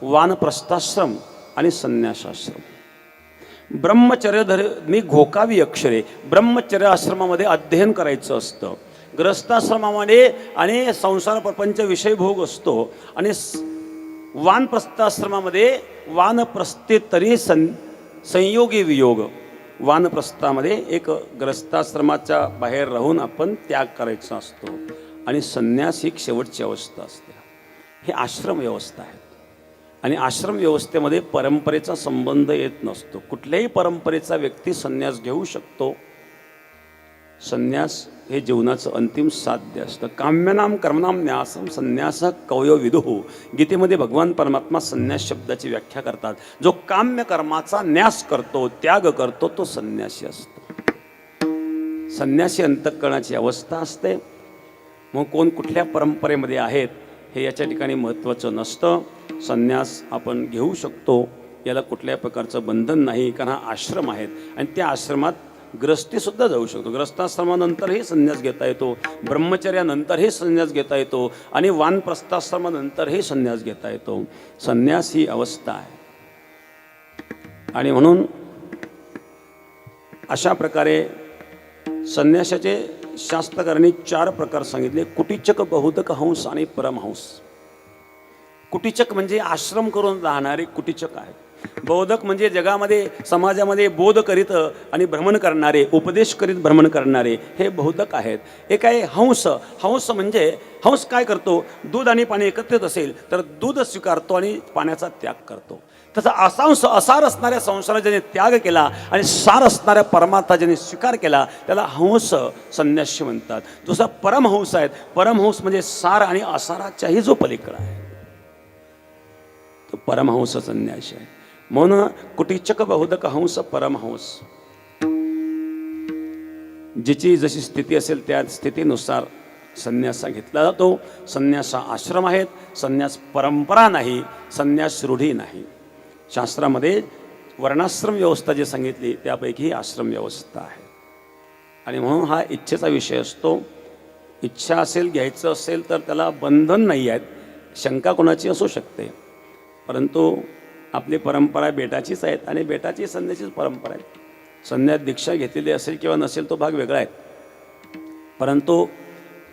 वानप्रस्थाश्रम आणि संन्यासाश्रम. ब्रह्मचर्य घोकावी अक्षरे. ब्रह्मचर्य आश्रमामध्ये अध्ययन करायचं असतं. ग्रस्ताश्रमामध्ये आणि संसार प्रपंच विषय भोग असतो. आणि वानप्रस्थाश्रमामध्ये वानप्रस्थेतरी संयोगी वियोग. वानप्रस्थामध्ये एक ग्रस्ताश्रमाच्या बाहेर राहून आपण त्याग करायचा असतो. आणि संन्यास ही शेवटची अवस्था असते. हे आश्रम व्यवस्था आहे. आणि आश्रम व्यवस्थेमध्ये परंपरेचा संबंध येत नसतो. कुठल्याही परंपरेचा व्यक्ती संन्यास घेऊ शकतो. संन्यास हे जीवनाचं अंतिम साध्य असतं. काम्यनाम कर्मनाम न्यासम संन्यास कवयो विदुः. गीतेमध्ये भगवान परमात्मा संन्यास शब्दाची व्याख्या करतात. जो काम्य कर्माचा न्यास करतो, त्याग करतो, तो संन्यासी असतो. संन्यासी अंतःकरणाची अवस्था असते. मग कोण कुठल्या परंपरेमध्ये आहेत हे याच्या ठिकाणी महत्त्वाचं नसतं. संन्यास आपण घेऊ शकतो, याला कुठल्या प्रकारचं बंधन नाही, कारण हा आश्रम आहेत. आणि त्या आश्रमात ग्रस्तीसुद्धा जाऊ शकतो. ग्रस्ताश्रमानंतरही संन्यास घेता येतो, ब्रह्मचर्यानंतरही संन्यास घेता येतो, आणि वानप्रस्थाश्रमानंतरही संन्यास घेता येतो. संन्यास ही अवस्था आहे. आणि म्हणून अशा प्रकारे संन्यासाचे शास्त्रकारांनी 4 प्रकार सांगितले. कुटीचक, बहुदक, हंस आणि परमहंस. कुटीचक म्हणजे आश्रम करून राहणारे कुटीचक आहेत. बौद्धक म्हणजे जगामध्ये समाजामध्ये बोध करीत आणि भ्रमण करणारे, उपदेश करीत भ्रमण करणारे, हे बौद्धक आहेत. एक आहे हंस. हंस म्हणजे हंस काय करतो, दूध आणि पाणी एकत्रित असेल तर दूध स्वीकारतो आणि पाण्याचा त्याग करतो. तसा असार असणाऱ्या संसारात ज्याने त्याग केला आणि सार असणाऱ्या परमार्था ज्याने स्वीकार केला त्याला हंस संन्यासी म्हणतात. दुसरा परमहंस आहेत. परमहंस म्हणजे सार आणि असाराच्याही जो पलीकडा आहे तो परमहंस संन्यासी आहे. म्हणून कुटीचक, बहुदक, हंस, परमहंस. जिची जशी स्थिती असेल त्या स्थितीनुसार संन्यास घेतला जातो. संन्यास आश्रम आहेत. संन्यास परंपरा नाही, संन्यास रूढी नाही. शास्त्रामध्ये वर्णाश्रम व्यवस्था जी सांगितली त्यापैकी ही आश्रम व्यवस्था आहे. आणि म्हणून हा इच्छेचा विषय असतो. इच्छा असेल, घ्यायचं असेल तर त्याला बंधन नाही आहेत. शंका कोणाची असू शकते, परंतु आपली परंपरा बेटाचीच आहेत आणि बेटाची संन्यासीच परंपरा आहे. संन्यास दीक्षा घेतलेली असेल किंवा नसेल तो भाग वेगळा आहे. परंतु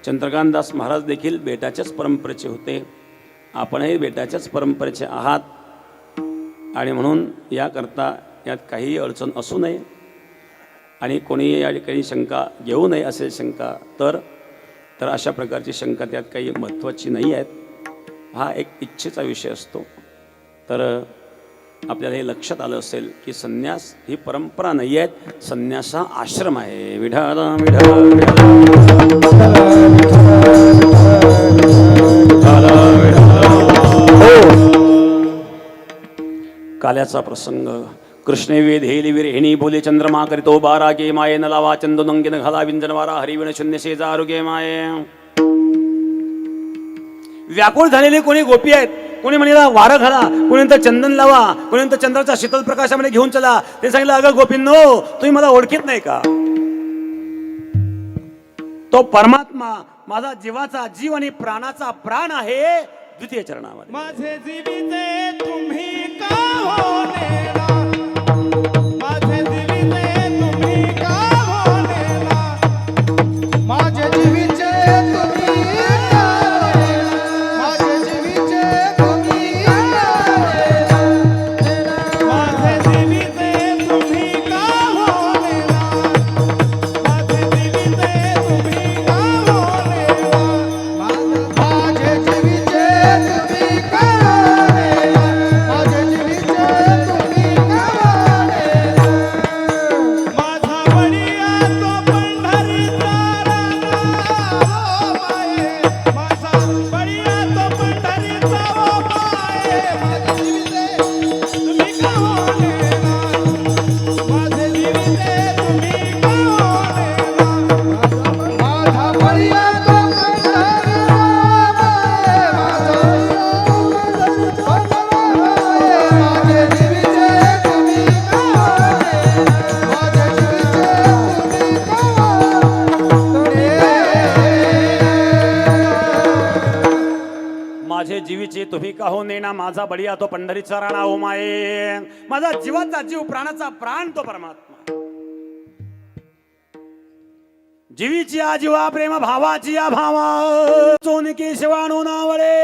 चंद्रकांतदास महाराज देखील बेटाच्याच परंपरेचे होते. आपणही बेटाच्याच परंपरेचे आहात. आणि म्हणून याकरता यात काहीही अडचण असू नये आणि कोणी या ठिकाणी शंका घेऊ नये. असेल शंका तर अशा प्रकारची शंका त्यात काही महत्त्वाची नाही आहेत. हा एक इच्छेचा विषय असतो. तर आपल्याला हे लक्षात आलं असेल की संन्यास ही परंपरा नाही आहे, संन्यास हा आश्रम आहे. विठ्ठल काल्याचा प्रसंग. कृष्णे वेधेली विरेणी बोले चंद्रमा करीतो बारा गे माये न लावा चंदनंगिन घाला विंजनवारा हरिविण शून्य शेजा आरोग्य माये. व्याकुळ झालेले कोणी गोपी आहेत. कोणी म्हणला वारं घाला, कोणी म्हणतं चंदन लावा, कोणी म्हणतं चंद्राच्या शीतल प्रकाशामध्ये घेऊन चला. ते सांगितलं अगं गोपींनो, तुम्ही मला ओळखीत नाही का? तो परमात्मा माझा जीवाचा जीव आणि प्राणाचा प्राण आहे. द्वितीय चरणामध्ये माझे जीविते तुम्ही का हो नेला, माझे जीविते तुम्ही का हो नेला, माझे जीविचे तुम्ही का नेला, माझे जीविचे तुम्ही का नेला, माझे जीविते तुम्ही का हो नेला, माझे जीविते तुम्ही का हो नेला, माझे जीविचे तुम्ही का नेला, माझे जीविचे तुम्ही का नेला, माझा बडिया तो पंढरीचा राणा ओ माये, माझा बडिया तो पंढरीचा ओ माये, माझे जीविते तुम्ही का नेला, माझे जीविते तुम्ही का नेला, माझा बडिया तो पंढरीचा माझे जीवीचे तुम्ही का हो नेना, माझा बडिया तो पंढरीचा राणा ओ माये. माझा जीवाचा जीव प्राणाचा प्राण तो परमात्मा. जीवीची आ जीवा प्रेम भावाची आ भावा चोनिके शिवाणू नावळे.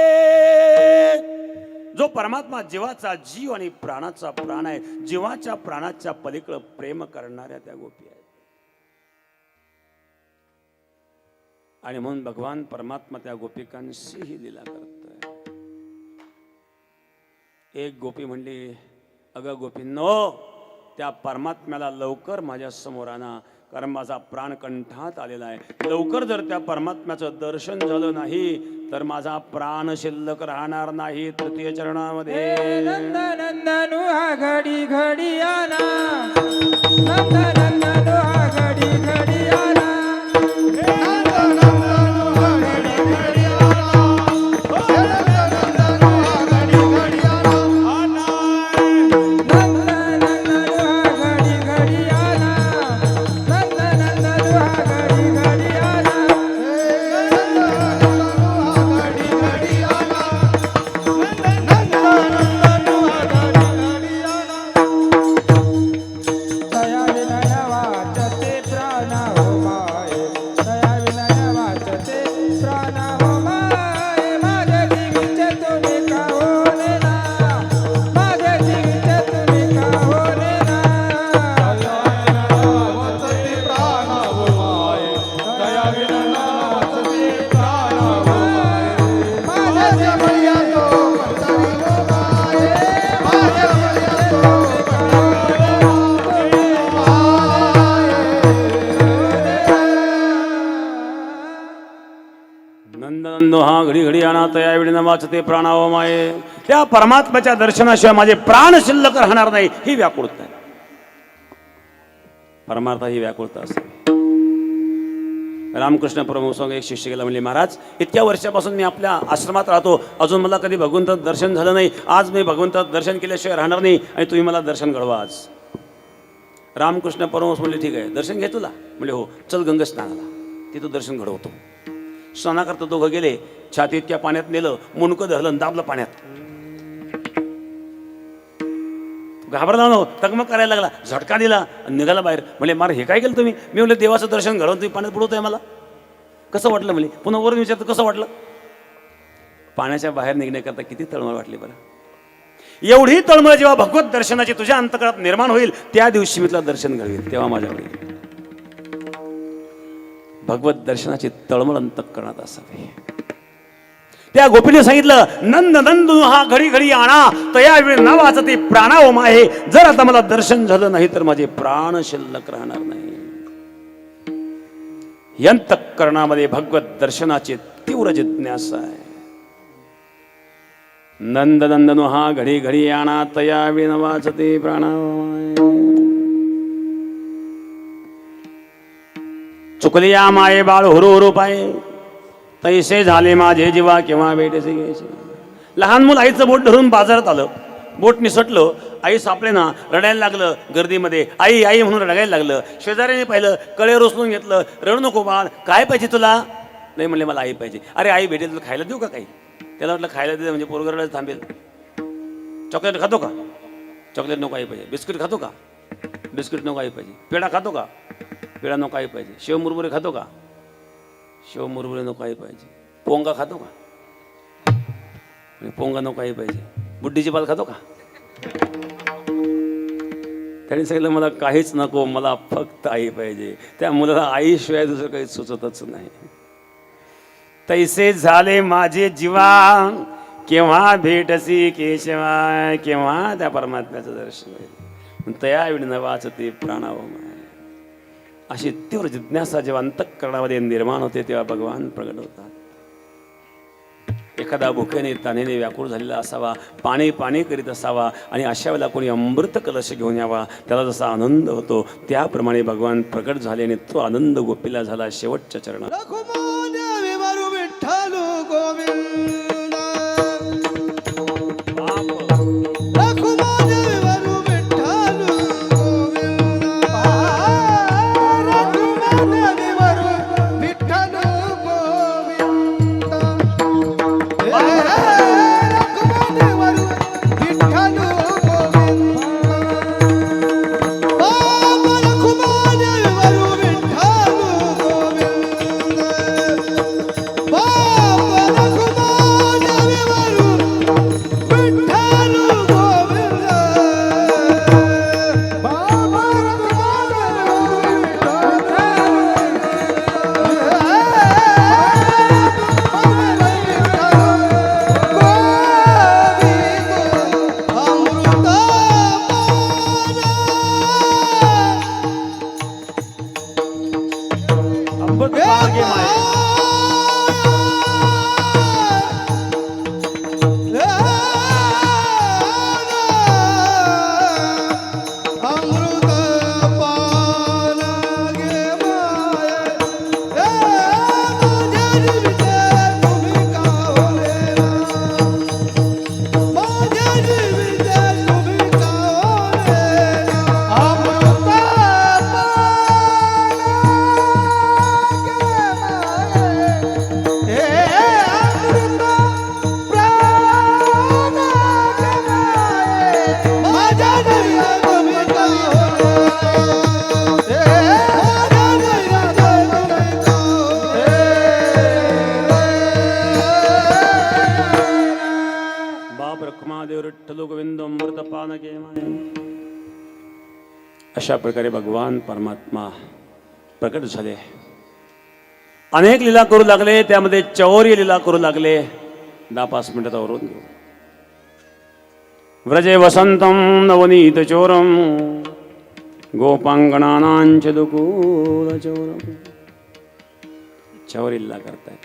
जो परमात्मा जीवाचा जीव आणि प्राणाचा प्राण आहे, जीवाच्या प्राणाच्या पलीकडे प्रेम करणाऱ्या त्या गोपी आहेत. आणि म्हणून भगवान परमात्मा त्या गोपिकांशीही लीला करतोय. एक गोपी म्हणली, अगं गोपींनो, त्या परमात्म्याला लवकर माझ्या समोर आणा, कारण माझा प्राण कंठात आलेला आहे. लवकर जर त्या परमात्म्याचं दर्शन झालं नाही तर माझा प्राण शिल्लक राहणार नाही. तृतीय चरणामध्ये नंदनंदनु हा घडी घडी आना, नंदनंदनु हा घडी घडी आना, नंदनंदनु हा घडी घडी आना, नंदनंदनु हा घडी घडी आना, दया विनय वाचते प्राण हो माये, दया विनय वाचते प्राण हो माये, माझ्या जीवीचे तुम्ही का होणे ना, माझ्या जीवीचे तुम्ही का होणे ना, वाचते प्राण हो माये, दया विनय वाचते प्राण हो माये. माझ्या बळिया तो पंढरी हो माये, माझ्या बळिया तो नंदनंदो हा घडी घडी आणा, तया वेळी न वाचते प्राणाव माये. त्या परमात्म्याच्या दर्शनाशिवाय माझे प्राण शिल्लक राहणार नाही, ही व्याकुळता आहे. परमार्थ ही व्याकुळता असते. रामकृष्ण परमहंस एक शिष्य गेला, म्हणले, महाराज, इतक्या वर्षापासून मी आपल्या आश्रमात राहतो, अजून मला कधी भगवंताचं दर्शन झालं नाही. आज मी भगवंताचं दर्शन केल्याशिवाय राहणार नाही आणि तुम्ही मला दर्शन घडवा आज. रामकृष्ण परमहंस म्हणले, ठीक आहे, दर्शन घे तुला. म्हणले, हो, चल गंगा स्नानाला, तिथं दर्शन घडवतो. स्नानाकरता दोघं गेले. छातीत त्या पाण्यात नेलं, मुंडकं धरलं, दाबलं पाण्यात. घाबरला न, तगमग करायला लागला, झटका दिला, निघाला बाहेर. म्हणले, मार, हे काय केलं तुम्ही? मी म्हणले, देवाचं दर्शन घडवून तुम्ही पाण्यात बुडवतोय मला. कसं वाटलं? म्हणले, पुन्हा वरून विचारतो, कसं वाटलं? पाण्याच्या बाहेर निघण्याकरता किती तळमळ वाटली बरं. एवढी तळमळ जेव्हा भगवत दर्शनाची तुझ्या अंतकरात निर्माण होईल, त्या दिवशी मी तुला दर्शन घडवेल, तेव्हा माझ्याकडे भगवत दर्शनाची तळमळ अंतकरणात असावी. त्या गोपीने सांगितलं, नंद नंद हा घडी घडी आणा, तया वेळी न वाचते प्राणाव माये. जर आता मला दर्शन झालं नाही तर माझे प्राण शिल्लक राहणार नाही. अंतकरणामध्ये भगवत दर्शनाची तीव्र जिज्ञासा आहे. नंद नंदनु हा घडी घडी आणा, तया वेळी न वाचते प्राणाव माये. चुकली या माये बाळ हुरू हुरू पाये, तैसे झाले माझे जीवा केव्हा भेटेसे घ्यायचे. लहान मुलं आईचं बोट धरून बाजारात आलं, बोट निसटलं, आई सापडे ना, रडायला लागलं. गर्दीमध्ये आई आई म्हणून रडायला लागलं. शेजाऱ्याने पाहिलं, कळे रोसलून घेतलं. रडू नको बाळ, काय पाहिजे तुला? नाही म्हणले, मला आई पाहिजे. अरे आई भेटेल तुला, खायला देऊ का काही? त्याला वाटलं खायला दे म्हणजे पोरगं रडायला थांबेल. चॉकलेट खातो का? चॉकलेट नको, आई पाहिजे. बिस्किट खातो का? बिस्किट नको, आई पाहिजे. पेढा खातो का? पेढा नको, आई पाहिजे. शेव मुरमुरे खातो का? शेव मुरमुरे नको, आई पाहिजे. पोंगा खातो का? पोंगा नको, आई पाहिजे. बुड्डीची पाल खातो का? त्याने सांगितलं, मला काहीच नको, मला फक्त आई पाहिजे. त्या मुलाला आईशिवाय दुसरं काही सुचतच नाही. तैसे झाले माझे जीवा केव्हा भेटसी केशवा, केव्हा त्या परमात्म्याचं दर्शन होईल. तया वेळी न वाचते प्राणाव माये. अशी तीव्र जिज्ञासा जेव्हा अंतःकरणामध्ये निर्माण होते तेव्हा भगवान प्रगट होतात. एखादा भुकेने तानेने व्याकुळ झालेला असावा, पाणी पाणी करीत असावा आणि अशा वेळेला कोणी अमृत कलश घेऊन यावा, त्याला जसा आनंद होतो त्याप्रमाणे भगवान प्रगट झाले आणि तो आनंद गोपीला झाला शेवटच्या चरणात. रघुमादेवी वरु विठ्ठल गोविंद, रघुमादेवी वरु विठ्ठल गोविंद, रघुमादेवी वरु विठ्ठल गोविंद, रघुमादेवी वरु विठ्ठल गोविंद, रघुमादेवी वरु विठ्ठल गोविंद. अमृत पागे माये अशा प्रकारे भगवान परमात्मा प्रकट झाले. अनेक लीला करू लागले. त्यामध्ये चौर्य लीला करू लागले. 10-5 मिनिटात आवरून घेऊ. व्रजे वसंतम नवनीत चोरम गोपांगणानांच दुकूल चोरम. चौर्य लीला करतायत.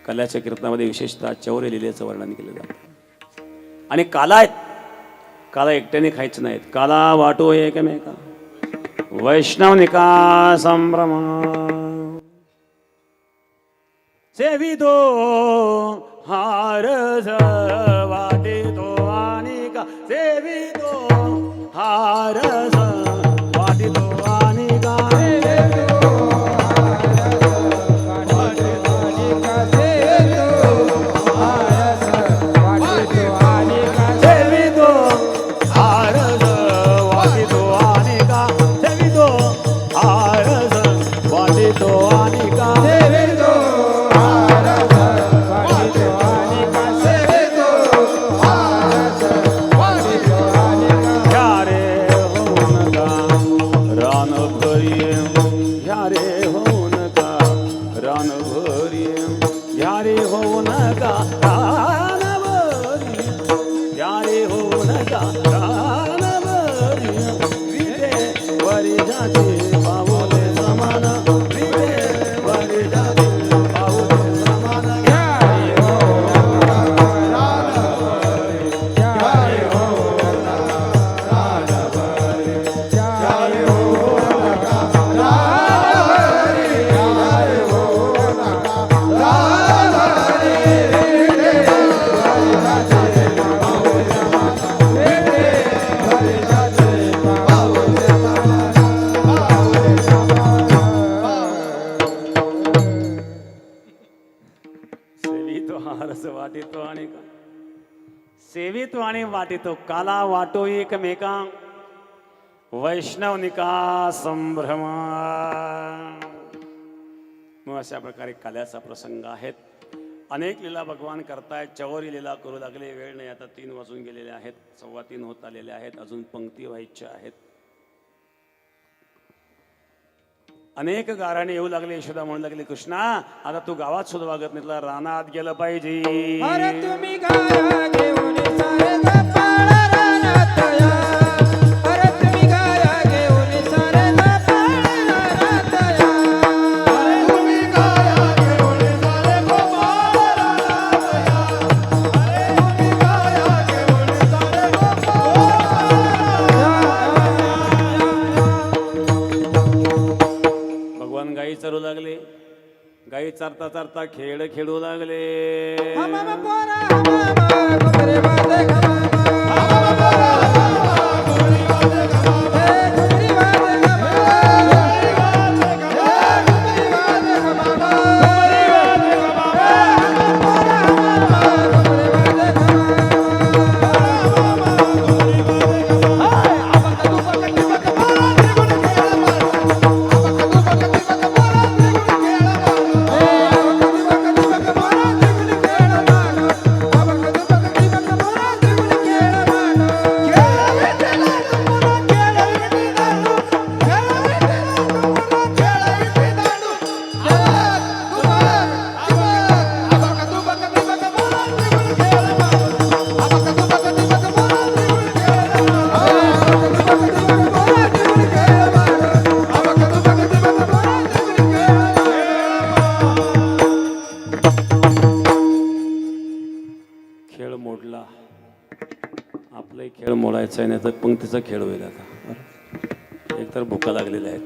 कल्याच्या कीर्तनामध्ये विशेषतः चौर्य लीलेचं वर्णन केलं जातं. आणि काला आहेत. काला एकट्याने खायचं नाहीत. काला वाटो एकमेका वैष्णवनिका संभ्रमा सेवितो हारस वाटितो अनिका सेवितो हारस वाटितो अनिका सेवितो आणि वाटितो काला वाटो एकमेका वैष्णवनिका संभ्रमा. मग अशा प्रकारे काल्याचा प्रसंग आहेत. अनेक लीला भगवान करतायत. चौरी लीला करू लागले. वेळ नाही आता 3 वाजून गेलेले आहेत. 3:15 होत आलेले आहेत. अजून पंक्ती व्हायच्या आहेत. अनेक गाराणे येऊ लागले. यशोदा म्हणू लागले कृष्णा आता तू गावात सुद्धा वागत नाही. तुला रानात गेलं पाहिजे. अरे तुम्ही गाया घेऊन सारे गप्पाळा रानात या. अरे तुम्ही गाया घेऊन सारे गप्पाळा रानात या. अरे तुम्ही गाया घेऊन सारे गोपाळ रानात या. अरे तुम्ही गाया घेऊन सारे गोपाळ भगवान गाई चरू लागले. गाई चरता चरता खेळ खेळू लागले. हमामा पोरा हमामा घुमरे वाजे घमामा. हमामा पोरा हमामा घुमरे वाजे घमामा. हे घुमरे वाजे घमामा. घुमरे वाजे घमामा. घुमरे वाजे घमामा. हमामा पोरा हमामा घुमरे वाजे घमामा. हमामा घुमरे वाजे घमामा. हाय आबा कदू पकटी पक पोरा त्रिगुण खेळ मार. आबा कदू पकटी पक पोरा त्रिगुण खेळ मार. हे आबा कदू पकटी पक पोरा त्रिगुण खेळ मार. आबा कदू पकटी पक पोरा त्रिगुण खेळ मार. जेवायचं आहे नाही तर पंक्तीचा खेळ होईल आता. एकतर भुका लागलेल्या आहेत.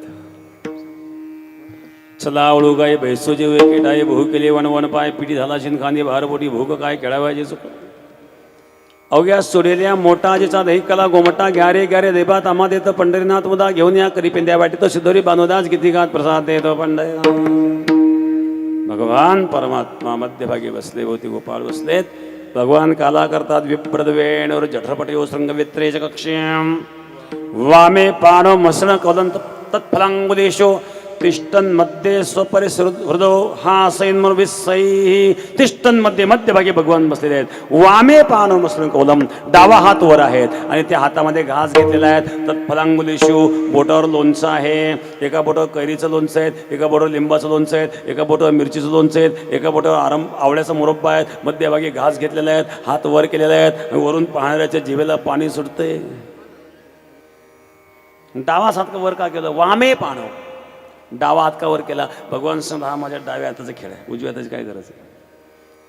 चला आवळू गाय बैसो जेवे केटाय भूक केली वणवण पाय पिठी झाला शिनखानी भारपोटी भूक काय खेळावायचे चुक अवघ्या सोडेल्या मोठा जिचा दही कला गोमटा घ्यारे घ्यारे देबात आम्हा देत पंढरीनाथ मुदा घेऊन या करी पिंद्या वाटी तो सिद्धोरी बांधोदास किती घात प्रसाद देतो पंढरी. भगवान परमात्मा मध्यभागी बसले होती गोपाळ बसलेत. भगवान काला करतात विप्रदवेणवर जठरपटी श्रृंग वित्रेच कक्ष्यम वामे पाणो मसन कौदंत तत्फलांगुदेशो तिष्ठन मध्ये स्वपरिसृ हृदो हा सैन विसई तिष्ठन मध्ये मध्यभागी भगवान बसलेले आहेत. वामे पानो मसन कौलम डावा हात वर आहेत आणि त्या हातामध्ये घास घेतलेला आहेत. तत्फलांगुदेशो बोटावर लोणचं आहे. एका बोटावर कैरीचं लोणचं आहे, एका बोटावर लिंबाचं लोणचं आहे, एका बोटावर मिरचीचं लोणचं आहे, एका बोटावर आवळ्याचा मुरब्बा आहे. मध्यभागी घास घेतलेला आहेत, हात वर केलेले आहेत. वरून पाहणाऱ्याच्या जिभेला पाणी सुटते. डावा हात वर का केलं? वामे पानो डावा हात का वर केला? भगवान समजा हा माझ्या डाव्या हाताचा खेळ आहे, उजव्या हाताची काय गरज आहे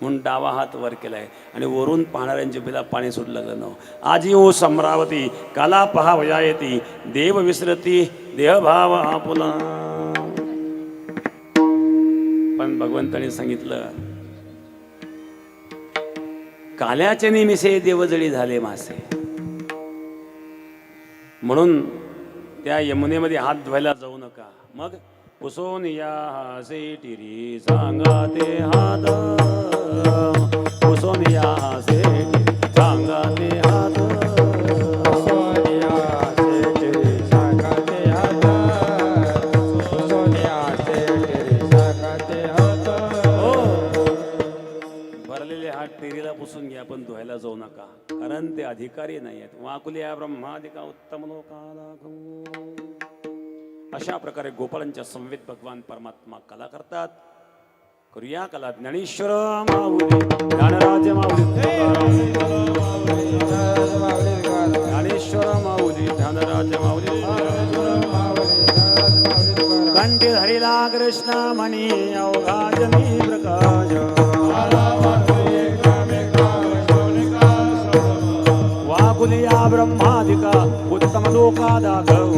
म्हणून डावा हात वर केलाय आणि वरून पाहणाऱ्यांच्या जिभेला पाणी सुटू लागलं. न आजी ओ सम्रावती काला पहा वया येती देव विसरती देहभाव आपुला. पण भगवंताने सांगितलं काल्याचे निमिसे देवजळी झाले मासे. म्हणून त्या यमुनेमध्ये हात धुवायला जाऊ नका. मग पुसून या हासे टिरी सांगा ते हात पुसून या हासे टिरी सांगा ते हात सोनिया से तेरी सागाते हात सोनिया से तेरी सागाते हात. हो भरलेले हात टिरीला पुसून घ्या पण धुवायला जाऊ नका कारण ते अधिकारी नाही आहेत. वाकुल्या ब्रह्मादिका उत्तम लोकाला. अशा प्रकारे गोपाळांच्या संवेद भगवान परमात्मा कला करतात. करूया कला. ज्ञानेश्वर माऊली ज्ञानराज माऊली ज्ञानेश्वर माऊली ज्ञानराज माऊली कंठी धरिला कृष्ण म्हणी अवघा जनी प्रकाश वाकुलिया ब्रह्मादिका उत्तम लोका दाखव